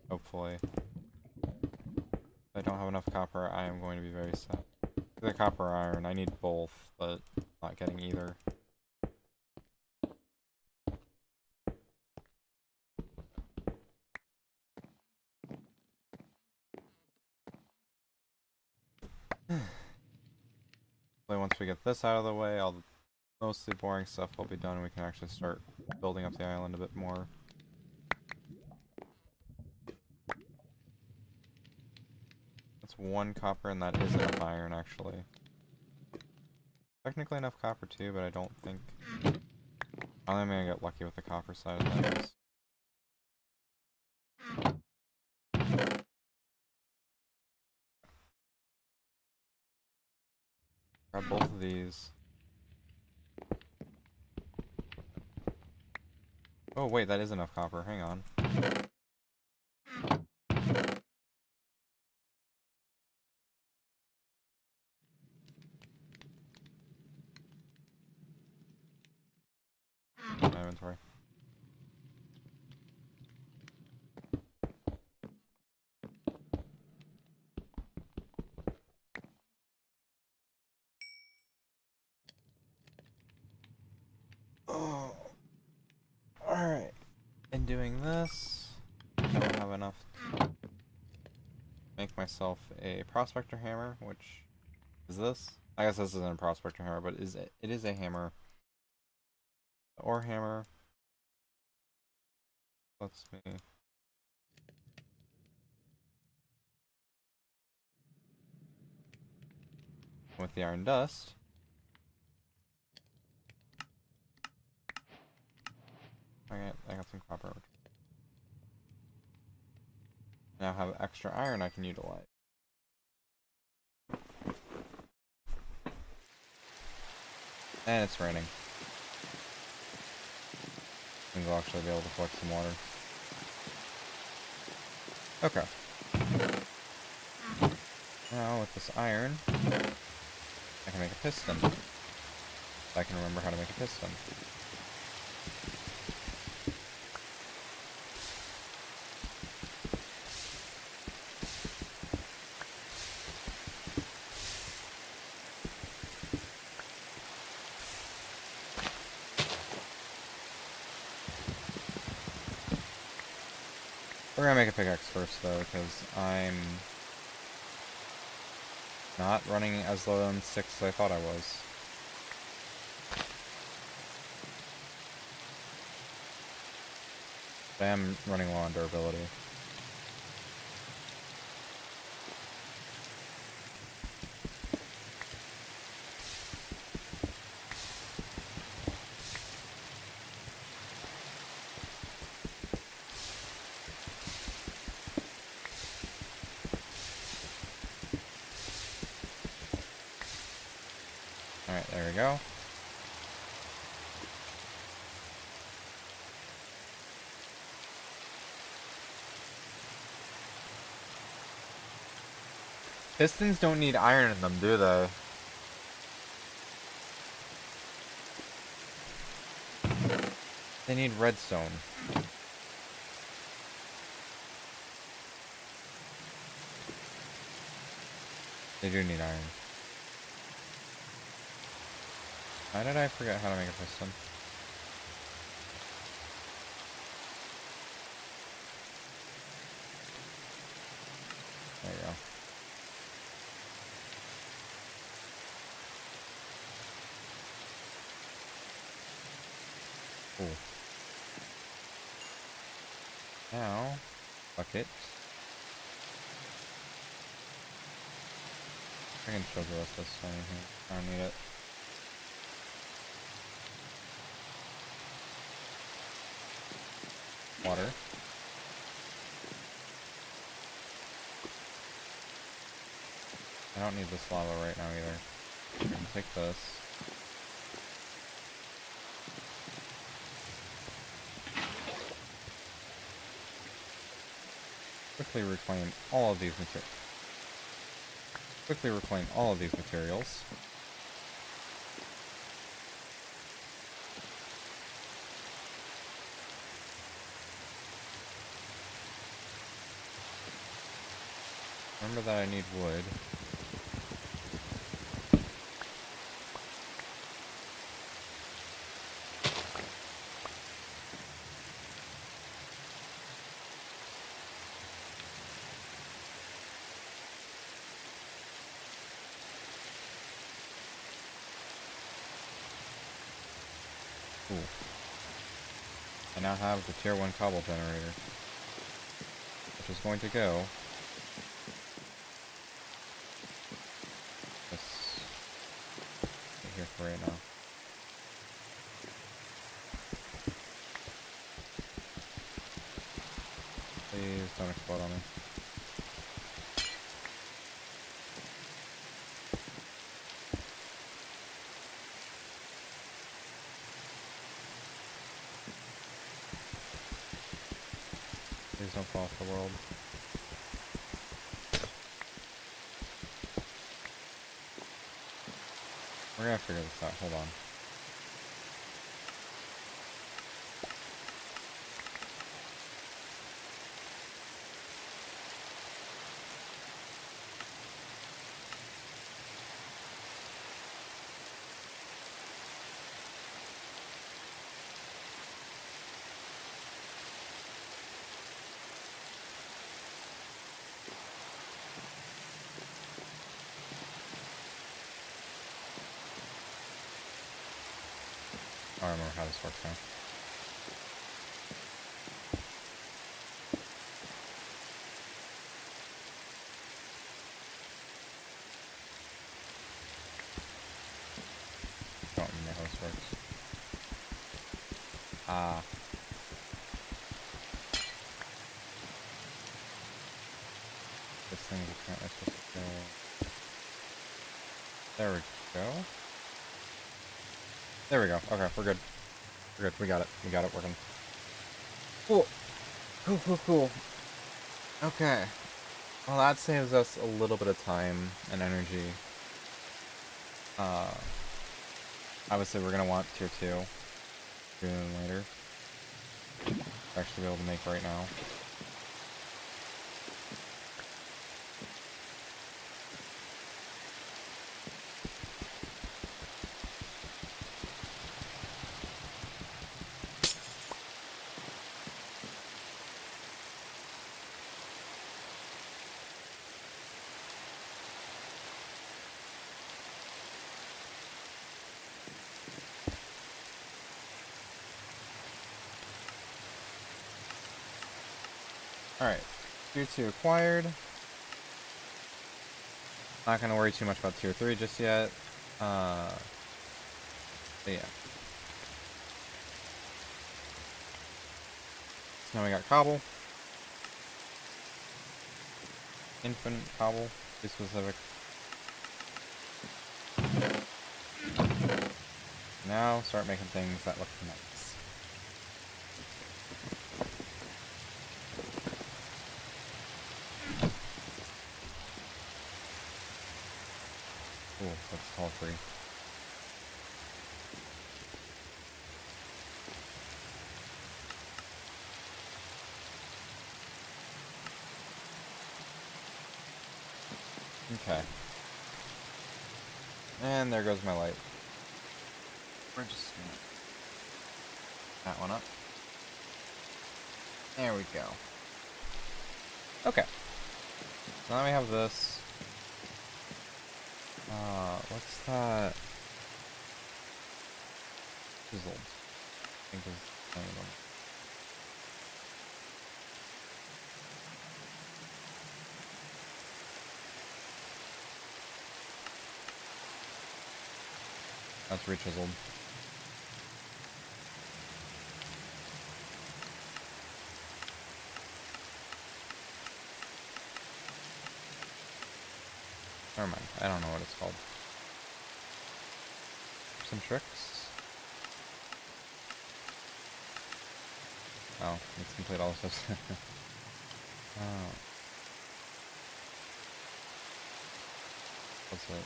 hopefully. If I don't have enough copper, I am going to be very sad. The copper or iron, I need both, but not getting either. Once we get this out of the way, all the mostly boring stuff will be done and we can actually start building up the island a bit more. That's 1 copper and that is enough iron actually. Technically enough copper too, but I don't think I'm gonna get lucky with the copper side of things. Grab both of these. Oh wait, that is enough copper. Hang on. My inventory. Oh, alright. In doing this, I don't have enough to make myself a prospector hammer, which is this. I guess this isn't a prospector hammer, but it is a hammer. The ore hammer. Let's me. With the iron dust. I got some copper. Now I have extra iron I can utilize. And it's raining. I think I'll actually be able to collect some water. Okay. Now with this iron, I can make a piston. I can remember how to make a piston. We're gonna make a pickaxe first though, because I'm not running as low on 6 as I thought I was. I am running low on durability. Alright, there we go. Pistons don't need iron in them, do they? They need redstone. They do need iron. Why did I forget how to make a piston? There you go. Cool. Now, bucket. I can show the rest of this stone here. I don't need it. Water. I don't need this lava right now either. I'm gonna take this. Quickly reclaim all of these materials. Quickly reclaim all of these materials. Remember that I need wood. Cool. I now have the tier 1 cobble generator, which is going to go this right here for right now. Please don't explode on me. Please don't fall off the world. We're gonna figure this out. Hold on. I don't remember how this works now. Don't remember how this works. Ah. This thing is apparently supposed to go. There we go. There we go. Okay, we're good. We're good. We got it. We got it working. Cool. Cool, cool, cool. Okay. Well, that saves us a little bit of time and energy. Obviously we're gonna want tier 2 sooner than later. Actually be able to make right now. Alright, tier 2 acquired. Not gonna worry too much about tier 3 just yet. But yeah. So now we got cobble. Infinite cobble, to be specific. Now start making things that look nice. Ooh, that's tall tree. Okay. And there goes my light. We're just gonna that one up. There we go. Okay. So now we have this. What's that? Chiseled. I think is the name of them. That's rechiseled. Never mind. I don't know what it's called. Some tricks. Oh, let's complete all this. Oh. What's it?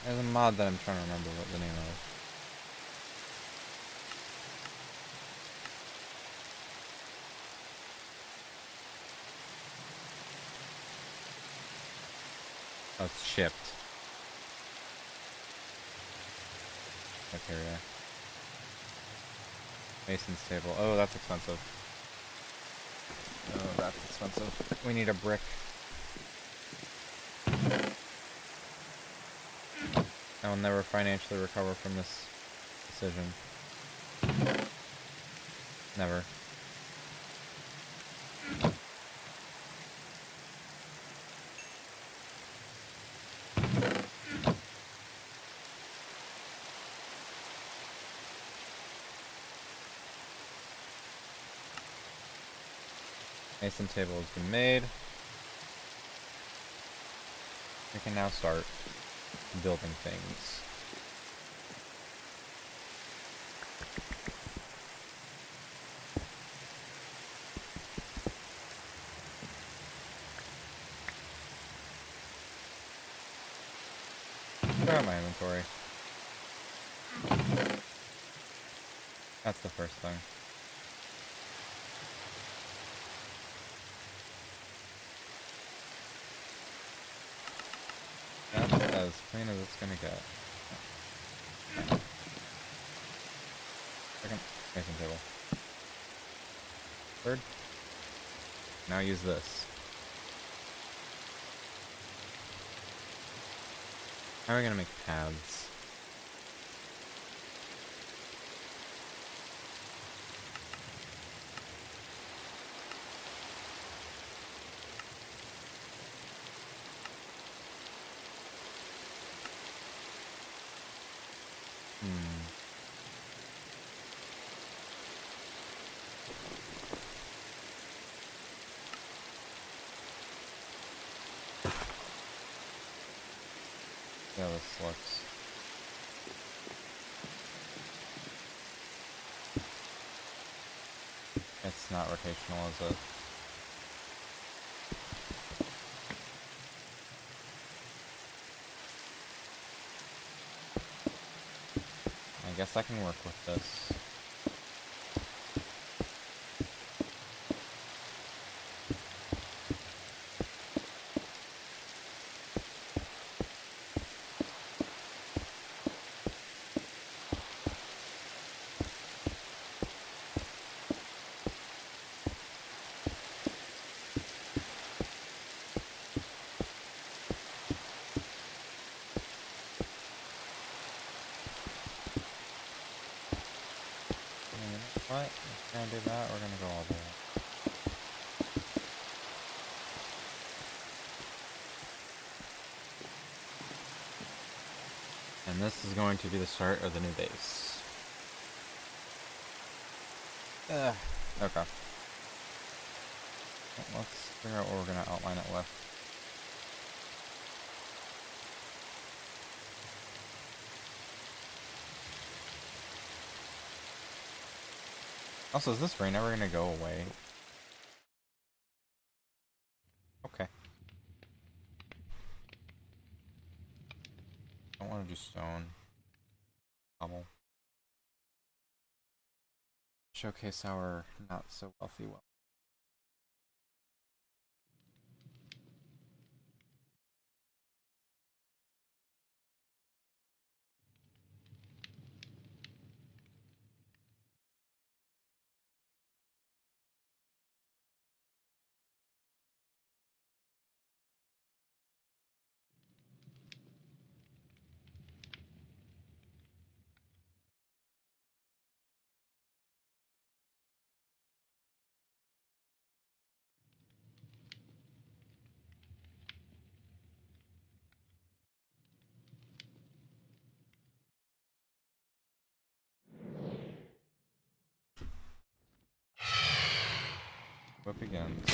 There's a mod that I'm trying to remember what the name of. Oh, it's shipped. Okay, yeah. Mason's table. Oh, that's expensive. Oh, that's expensive. We need a brick. I'll never financially recover from this decision. Never. Mason table has been made. We can now start building things. Clear out my inventory. That's the first thing. That's as clean as it's gonna get. Second mason table. Third. Now use this. How are we gonna make paths? Yeah, this looks. It's not rotational, is it? I guess I can work with this. What? If we're gonna do that, we're gonna go all the way. And this is going to be the start of the new base. Okay. Let's figure out what we're gonna outline it with. Also, is this rain ever gonna go away? Okay. I don't want to do stone. Cobble. Showcase our not so wealthy well. What begins?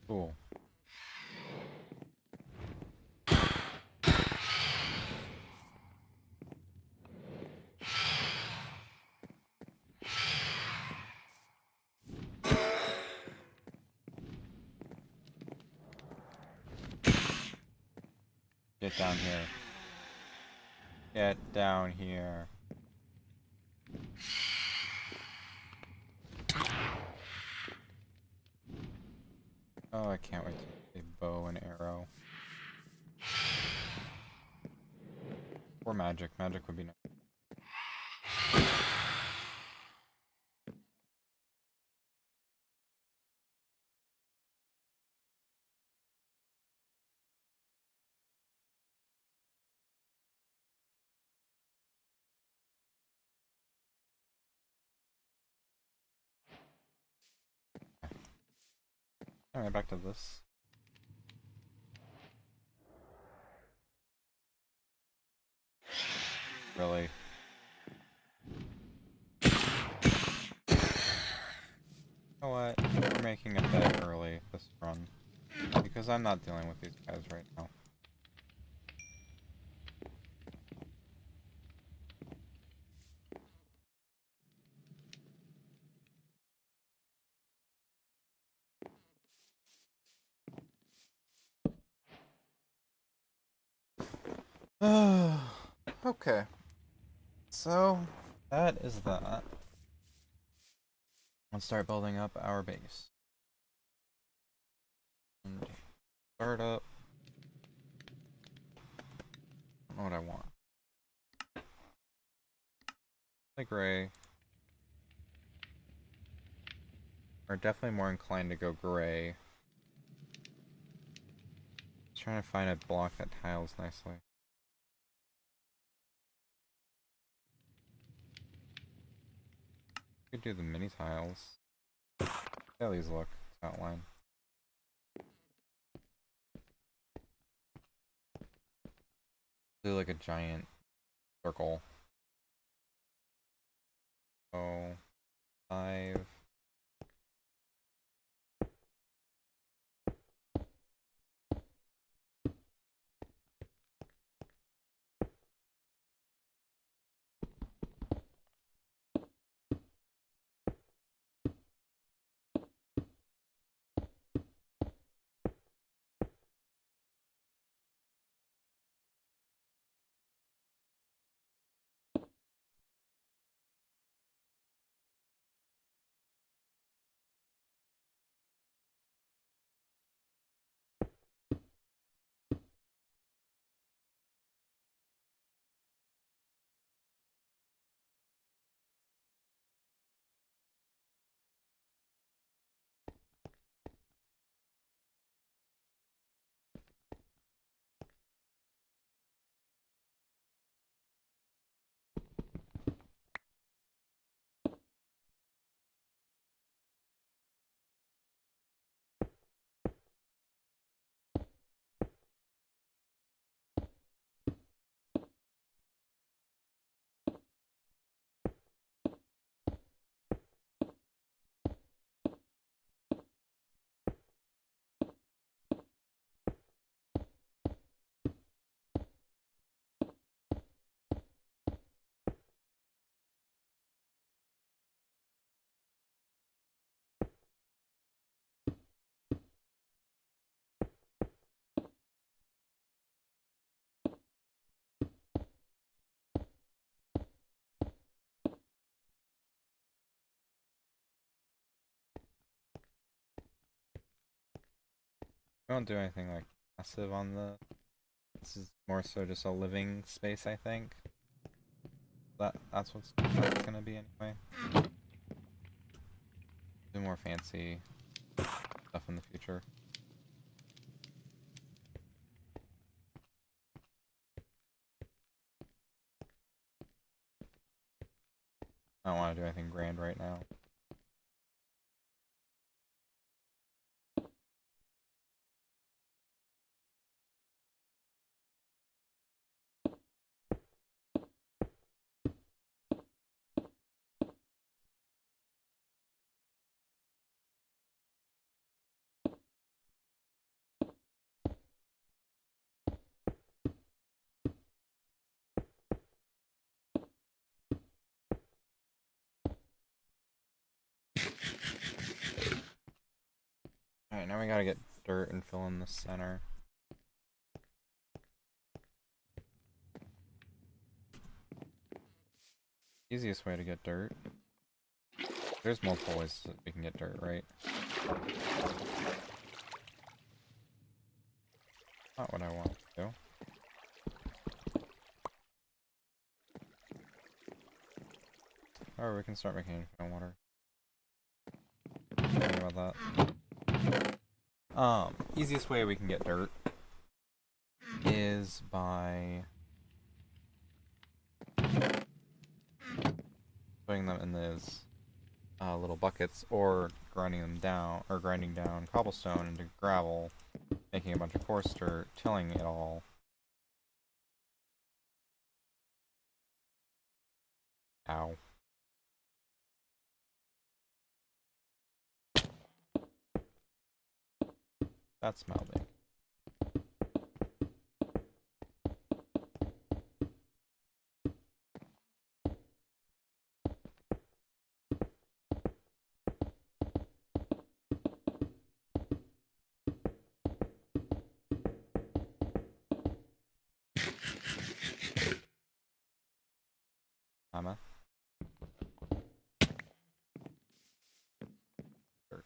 Cool. Get down here. Get down here. Oh, I can't wait to get a bow and arrow. Or magic. Magic would be nice. Alright, back to this. Really? You know what? We're making a bet early this run. Because I'm not dealing with these guys right now. Okay. So, that is that. Let's start building up our base. And start up. I don't know what I want. Like gray. We're definitely more inclined to go gray. Just trying to find a block that tiles nicely. We could do the mini tiles. See how these look. It's outline. Do like a giant circle. So 5. We don't do anything like massive on the. This is more so just a living space, I think. That's what's gonna be anyway. Do more fancy stuff in the future. I don't want to do anything grand right now. Alright, now we gotta get dirt and fill in the center. Easiest way to get dirt. There's multiple ways that we can get dirt, right? Not what I want to do. Or we can start making found water. Sorry about that. Easiest way we can get dirt is by putting them in these little buckets, or grinding down cobblestone into gravel, making a bunch of coarse dirt, tilling it all. Ow. That's melting. Mama. Dirt.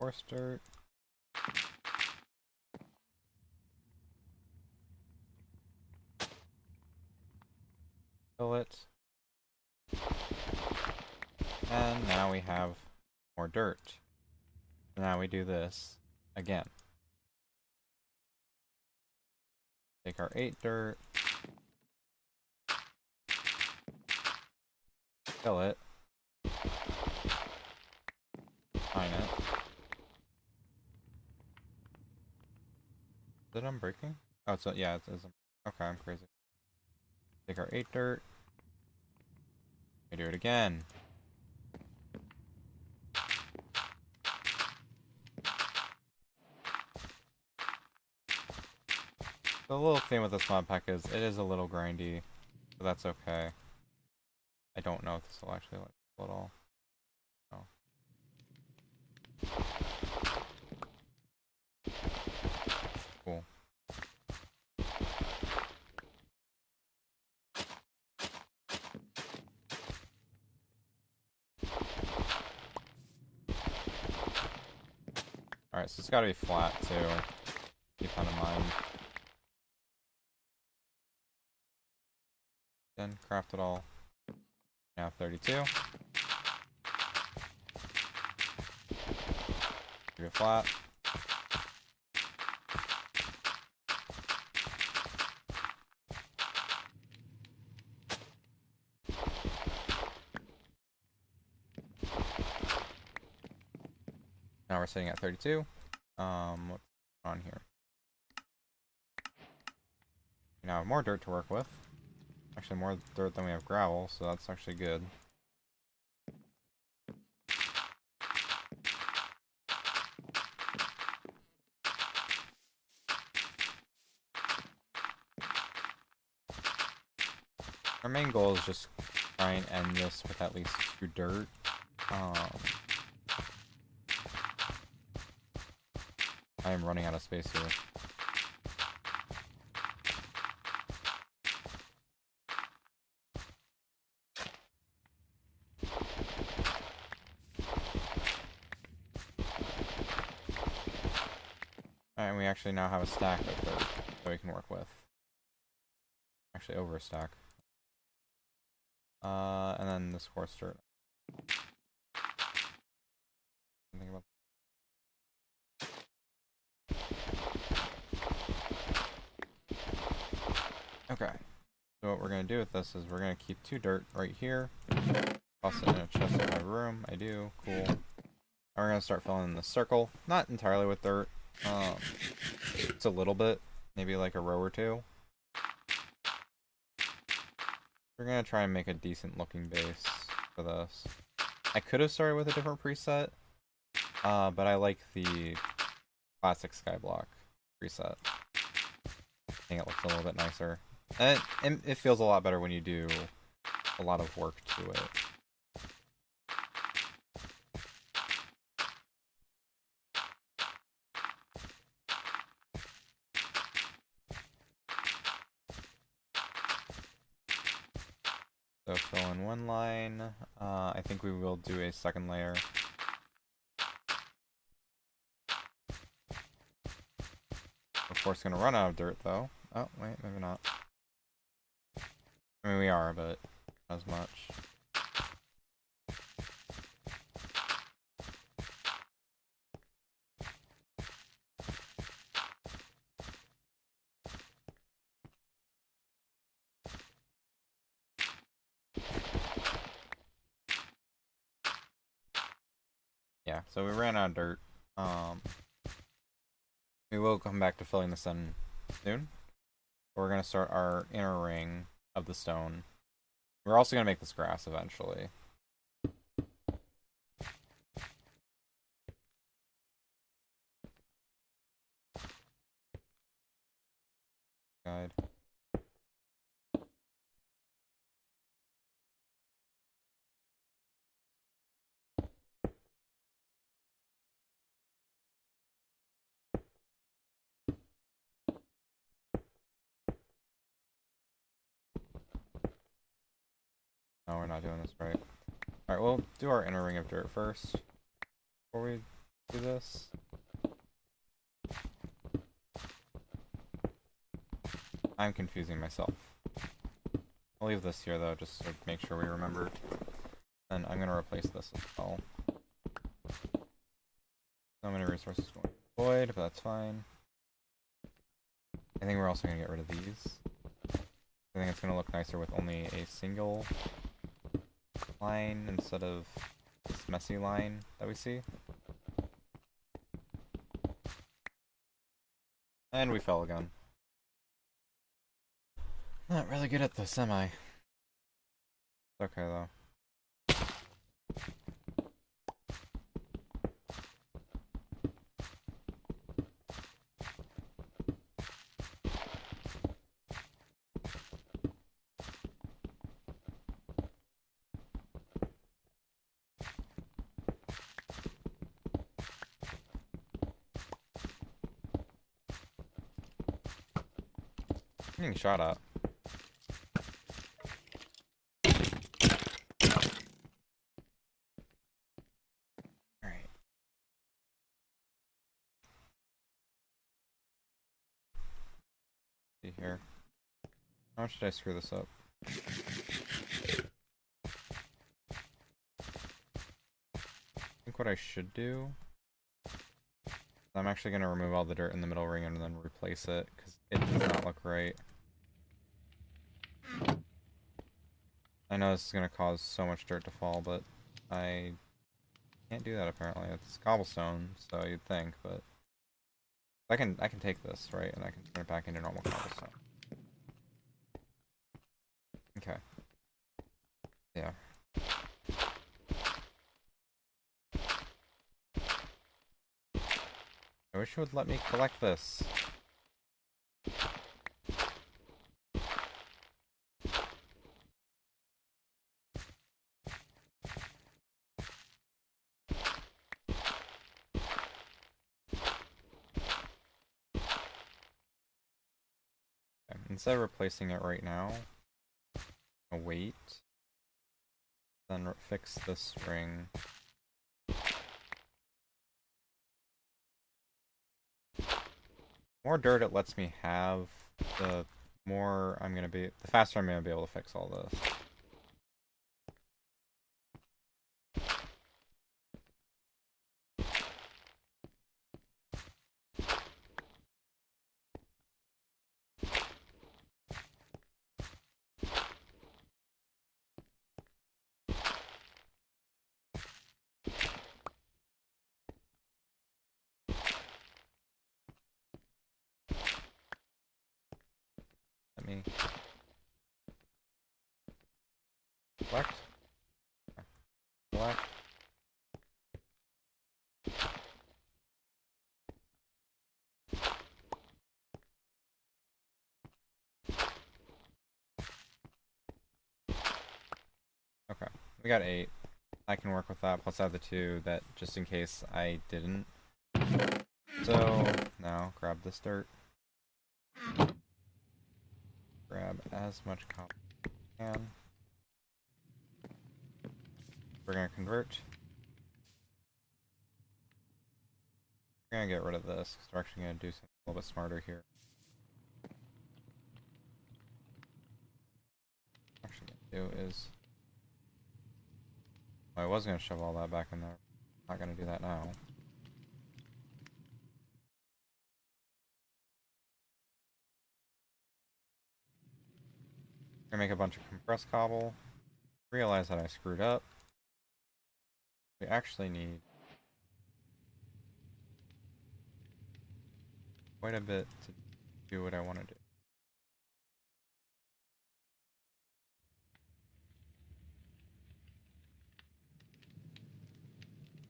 Coarse dirt. Fill it. And now we have more dirt. Now we do this again. Take our 8 dirt. Fill it. Mine it. Is it unbreaking? Oh, it's yeah, it is. Okay, I'm crazy. Take our 8 dirt. We do it again. The little thing with this mod pack is it is a little grindy, but that's okay. I don't know if this will actually like pull it all. Oh. Cool. Alright, so it's gotta be flat too. Keep that in mind. Then craft it all. Now 32. Keep it flat. Now we're sitting at 32. What's on here? We now have more dirt to work with. Actually, more dirt than we have gravel, so that's actually good. Our main goal is just try and end this with at least 2 dirt. I am running out of space here. Alright, we actually now have a stack of dirt that we can work with. Actually, over a stack. And then this coarse dirt. Think about. Okay. So what we're gonna do with this is we're gonna keep 2 dirt right here. Toss it in a chest in my room. I do. Cool. And we're gonna start filling in the circle. Not entirely with dirt. It's a little bit, maybe like a row or 2. We're gonna try and make a decent looking base for this. I could have started with a different preset, but I like the classic Skyblock preset. I think it looks a little bit nicer. it feels a lot better when you do a lot of work to it. So fill in one line. I think we will do a second layer. Of course, gonna run out of dirt though. Oh wait, maybe not. I mean, we are, but not as much. Yeah, so we ran out of dirt. We will come back to filling this in soon. We're gonna start our inner ring of the stone. We're also gonna make this grass eventually. Guide. No, we're not doing this right. Alright, we'll do our inner ring of dirt first. Before we do this. I'm confusing myself. I'll leave this here though, just to make sure we remember. And I'm gonna replace this as well. So many resources going void, but that's fine. I think we're also gonna get rid of these. I think it's gonna look nicer with only a single line instead of this messy line that we see. And we fell again. Not really good at this, am I? It's okay though. I'm getting shot at. Alright. See here. How much did I screw this up? I think what I should do, I'm actually going to remove all the dirt in the middle ring and then replace it, because it does not look right. I know this is going to cause so much dirt to fall, but I can't do that apparently. It's cobblestone, so you'd think, but I can take this, right, and I can turn it back into normal cobblestone. Okay. Yeah. I wish it would let me collect this. Okay. Instead of replacing it right now, I'll wait. Then fix this ring. More dirt it lets me have, the more I'm gonna be, the faster I'm gonna be able to fix all this. Let me collect. Collect. We got 8. I can work with that, plus I have the 2 that just in case I didn't. So, now grab this dirt. Grab as much copper as we can. We're gonna convert. We're gonna get rid of this, because we're actually gonna do something a little bit smarter here. What I'm actually gonna do is... I was gonna shove all that back in there. Not gonna do that now. Gonna make a bunch of compressed cobble. Realize that I screwed up. We actually need quite a bit to do what I want to do.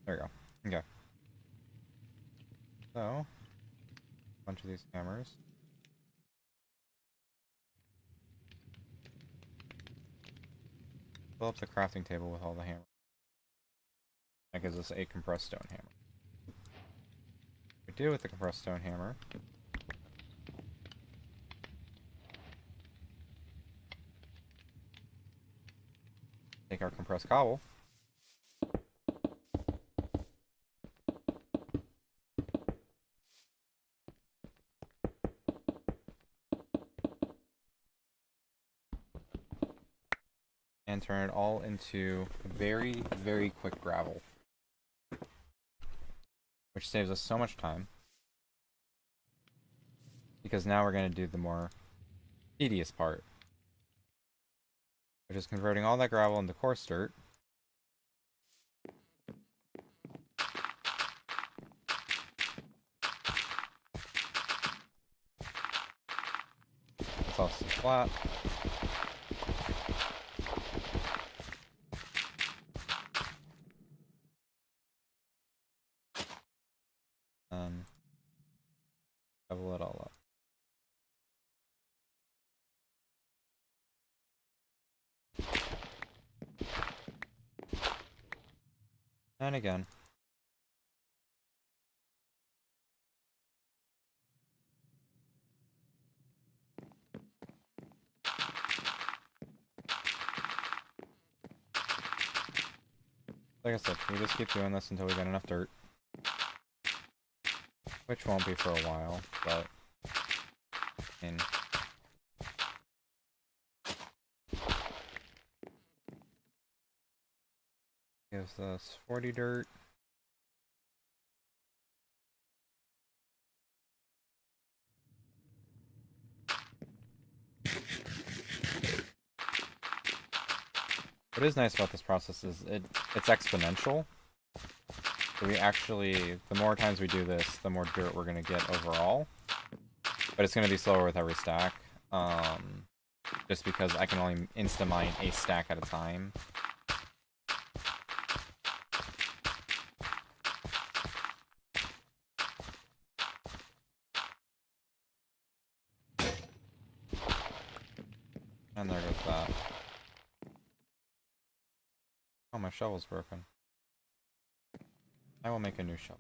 There we go. Okay. So, a bunch of these hammers. Fill up the crafting table with all the hammers. That gives us a compressed stone hammer. What we do with the compressed stone hammer. Take our compressed cobble. And turn it all into very, very quick gravel. Which saves us so much time. Because now we're going to do the more tedious part. Which is converting all that gravel into coarse dirt. It's also flat. And level it all up. And again. Like I said, we just keep doing this until we get enough dirt. Which won't be for a while, but... I mean... Gives us 40 dirt. What is nice about this process is it's exponential. So we actually, the more times we do this, the more dirt we're going to get overall. But it's going to be slower with every stack. Just because I can only insta-mine a stack at a time. And there goes that. Oh, my shovel's broken. I will make a new shovel.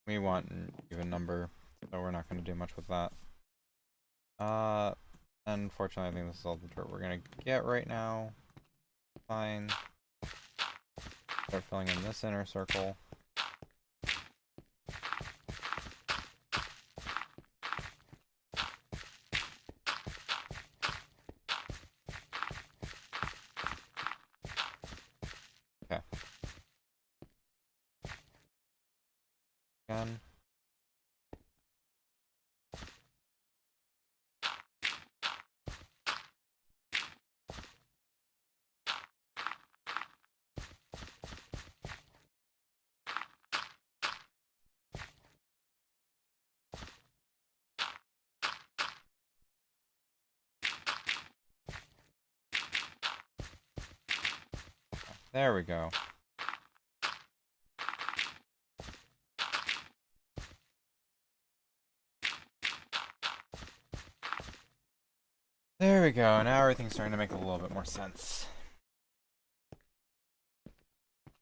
We want an even number, so we're not going to do much with that. Unfortunately, I think this is all the dirt we're going to get right now. Fine. Start filling in this inner circle. Okay. Again. There we go. There we go. Now everything's starting to make a little bit more sense.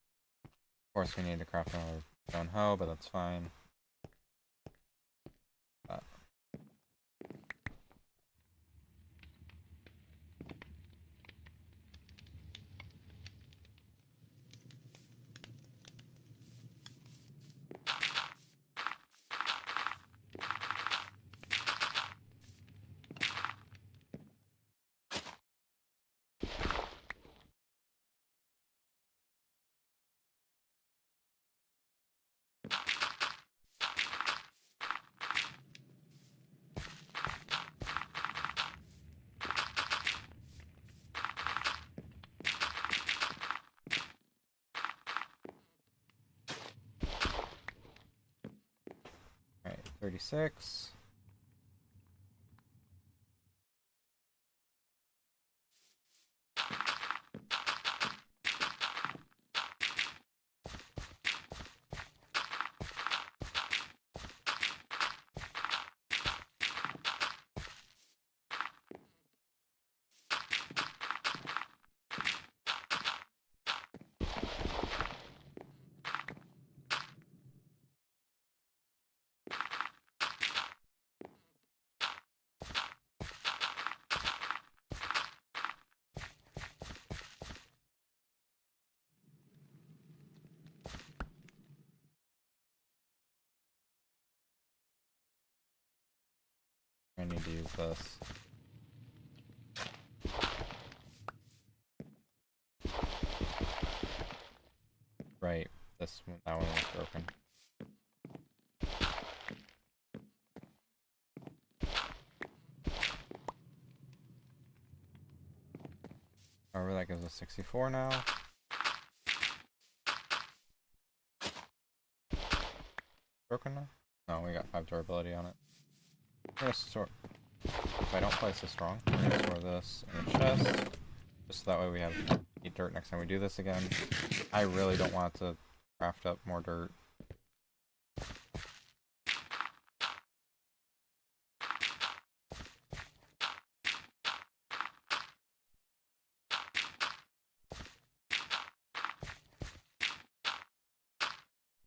Of course, we need to craft another stone hoe, but that's fine. Alright, 36. I need to use this. Right, this one, that one was broken. However, that gives us 64 now. Broken now? No, we got 5 durability on it. I'm gonna store. If I don't place this wrong, we're gonna store this in the chest. Just so that way we have eat dirt next time we do this again. I really don't want to craft up more dirt.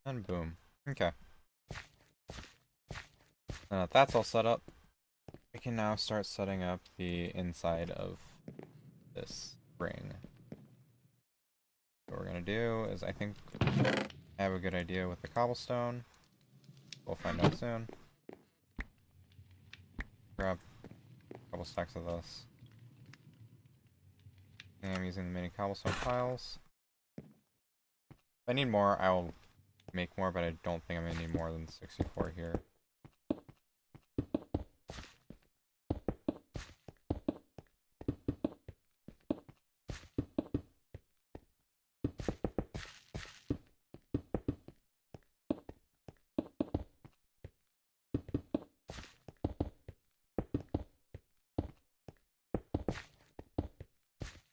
And boom. Okay. Now that that's all set up, we can now start setting up the inside of this ring. What we're gonna do is, I think I have a good idea with the cobblestone. We'll find out soon. Grab a couple stacks of this. And I'm using the mini cobblestone piles. If I need more, I'll make more, but I don't think I'm gonna need more than 64 here.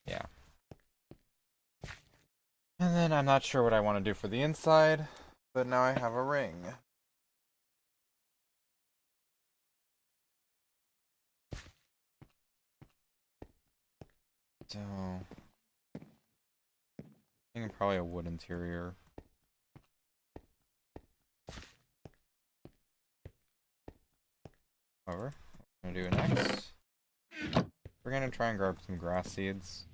Yeah. And then I'm not sure what I want to do for the inside, but now I have a ring. So, I think probably a wood interior. However, what we're gonna do next, we're gonna try and grab some grass seeds.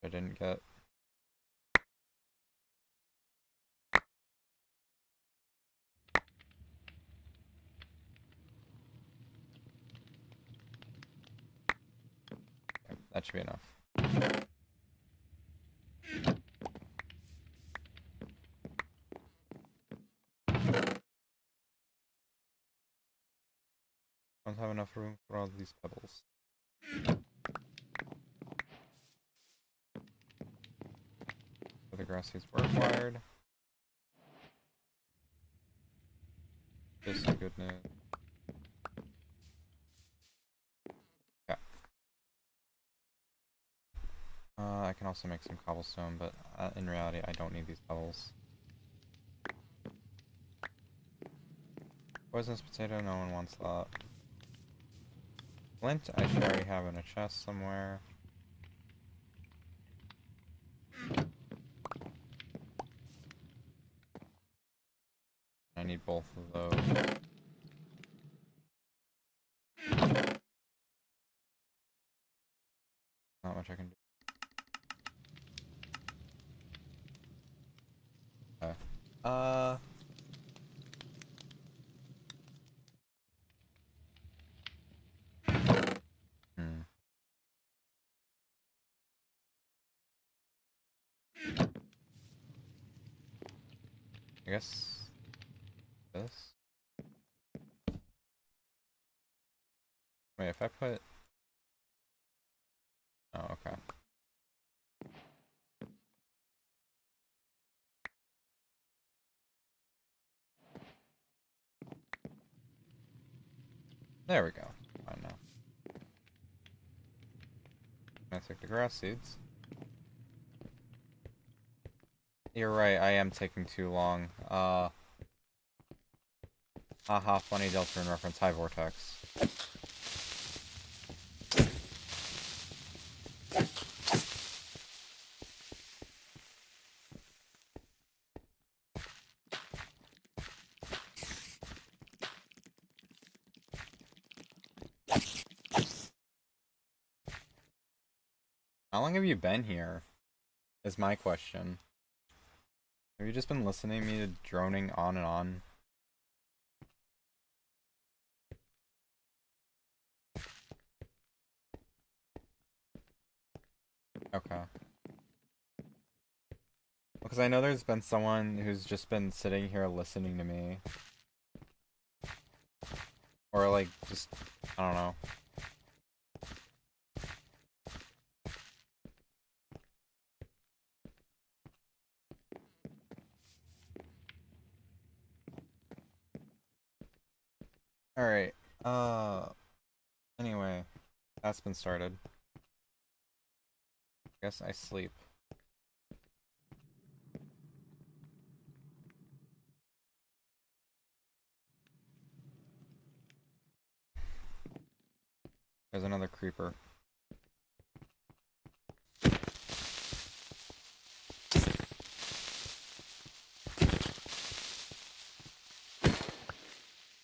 I didn't get. Okay, that should be enough. Don't have enough room for all these pebbles. So the grass seeds were acquired. This is good news. I can also make some cobblestone, but in reality, I don't need these pebbles. Poisonous potato, no one wants that. Flint, I should already have in a chest somewhere. I need both of those. Not much I can do. Okay. Hmm. I guess this. Wait, if I put... Oh, okay. There we go. Fine now. I'm gonna take the grass seeds. You're right, I am taking too long. Haha, funny Deltarune reference. High Vortex. How long have you been here? Is my question. Have you just been listening to me droning on and on? Okay. Because I know there's been someone who's just been sitting here listening to me. Or like, just, I don't know. Alright, anyway, that's been started. Guess I sleep. There's another creeper.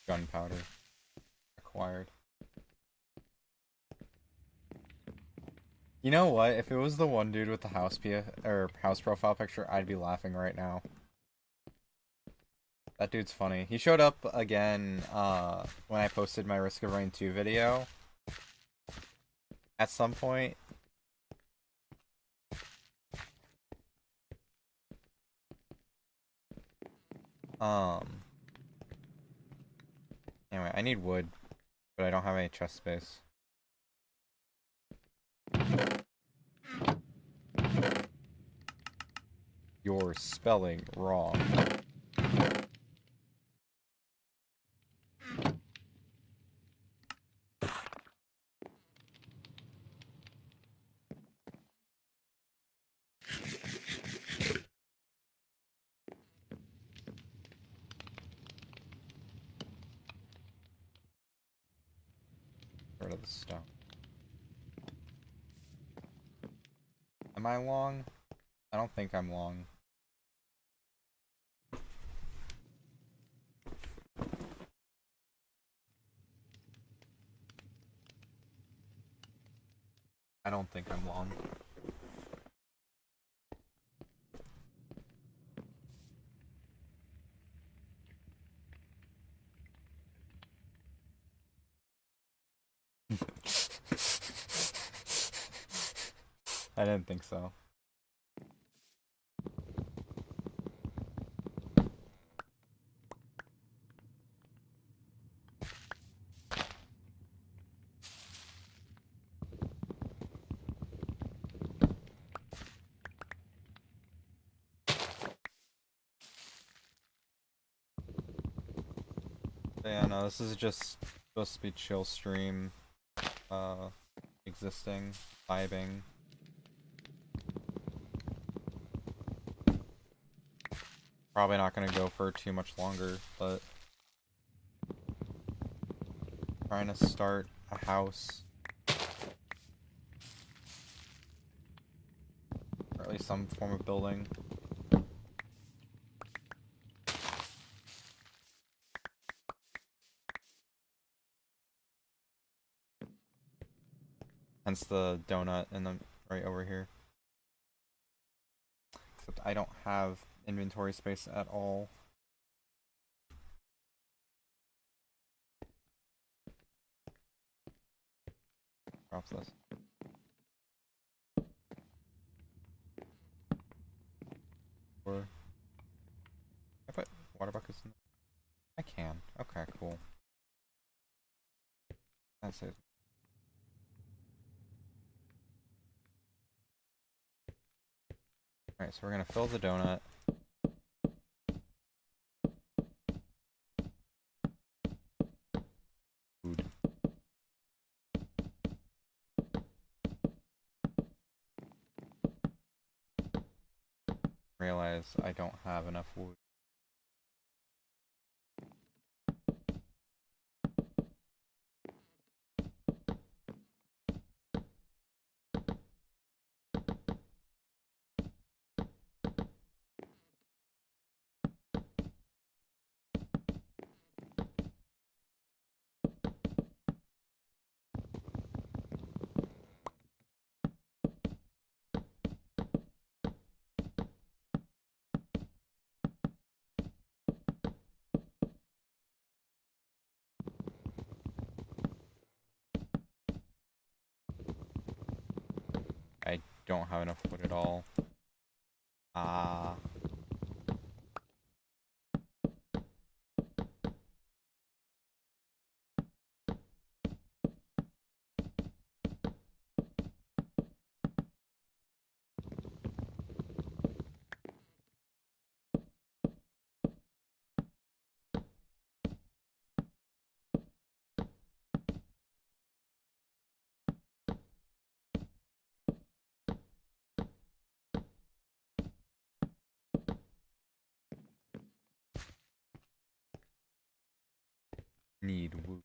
Gunpowder. Acquired. You know what? If it was the one dude with the house house profile picture, I'd be laughing right now. That dude's funny. He showed up again when I posted my Risk of Rain 2 video. At some point. Anyway, I need wood, but I don't have any chest space. You're spelling wrong. Rid of the stone. Am I long? I don't think I'm long. I don't think I'm long. I didn't think so. Yeah, no, this is just supposed to be chill stream. Existing, vibing. Probably not gonna go for too much longer, but trying to start a house, or at least some form of building. Hence the donut in the right over here. Except I don't have inventory space at all. Drops this. Or I put water buckets in. I can. Okay, cool. That's it. Alright, so we're gonna fill the donut. Food. Realize I don't have enough wood. I don't have enough wood at all. Ah. Need wood.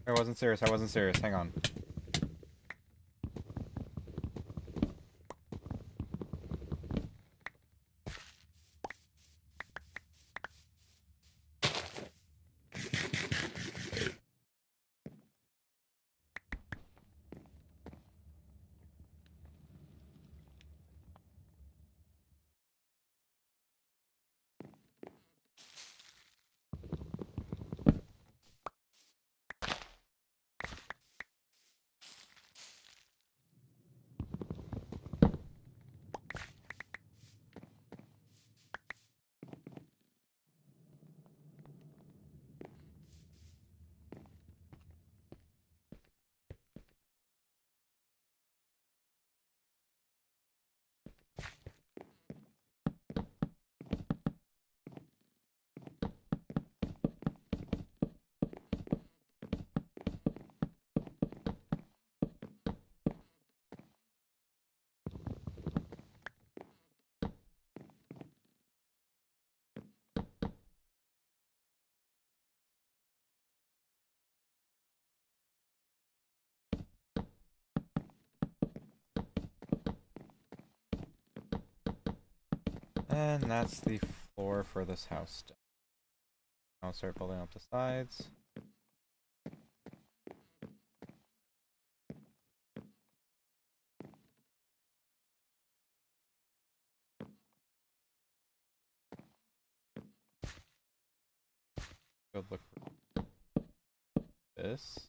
I wasn't serious. I wasn't serious. Hang on. And that's the floor for this house. Now I'll start building up the sides. Go look for this.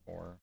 Or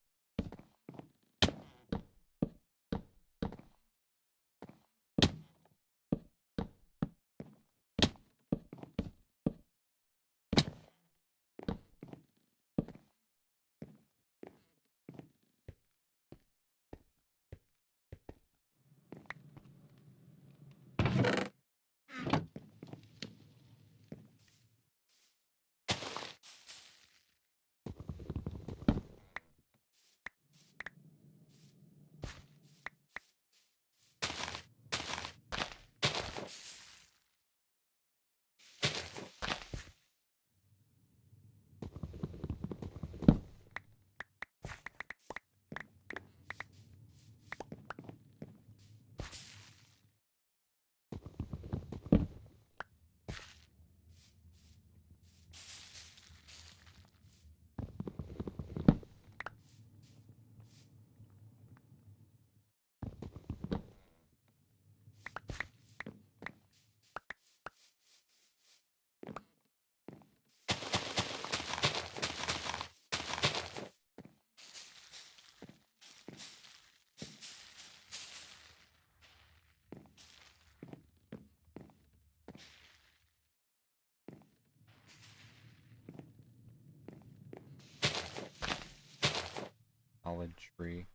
solid tree.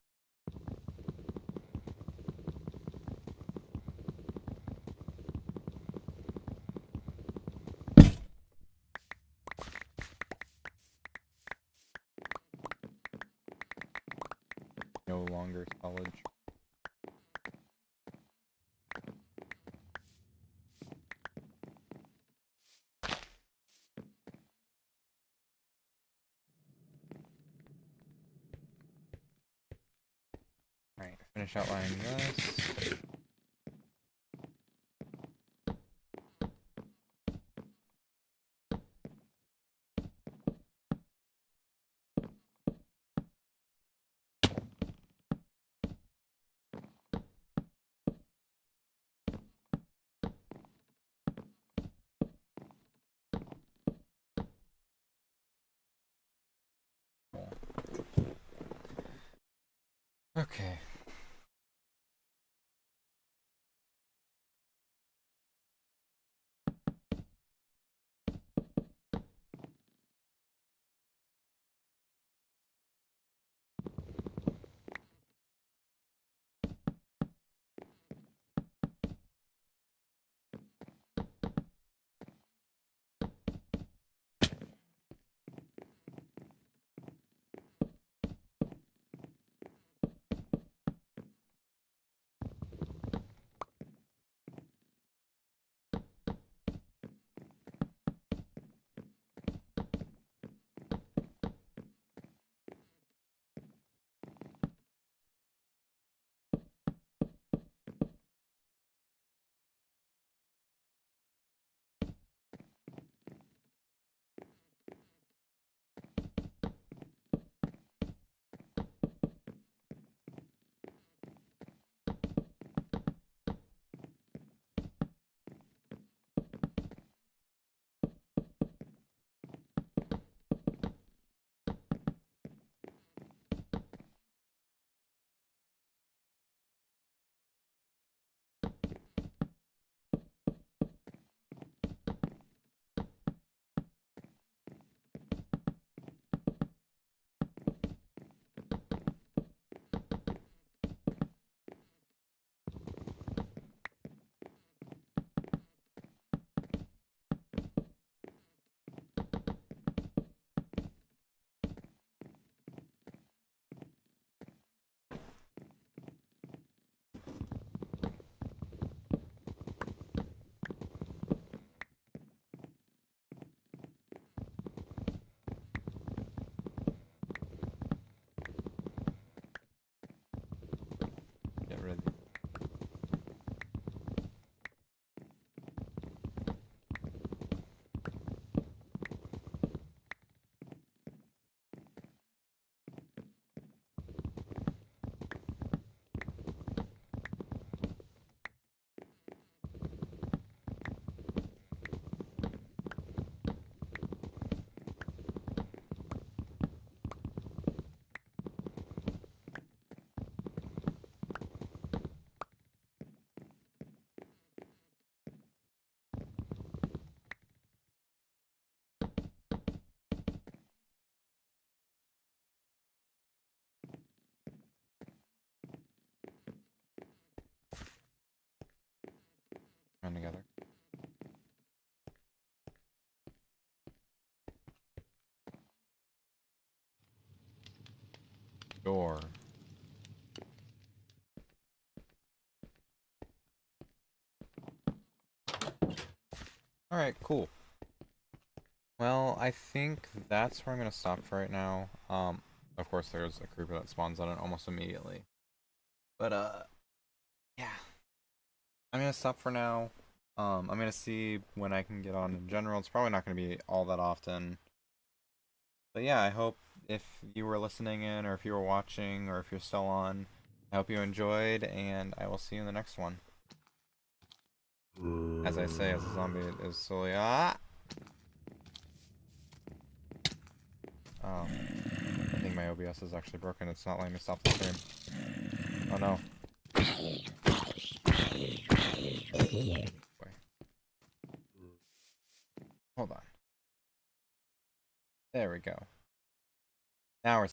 No longer solid tree. Alright, finish outlining this. Okay. door. Alright, cool. Well, I think that's where I'm gonna stop for right now. Of course there's a creeper that spawns on it almost immediately. But yeah. I'm gonna stop for now. I'm gonna see when I can get on in general. It's probably not gonna be all that often. But yeah, I hope if you were listening in or if you were watching or if you're still on, I hope you enjoyed and I will see you in the next one. As I say, as a zombie is slowly Oh, I think my OBS is actually broken. It's not letting me stop the stream. Oh no. Wait. Hold on. There we go. Now we're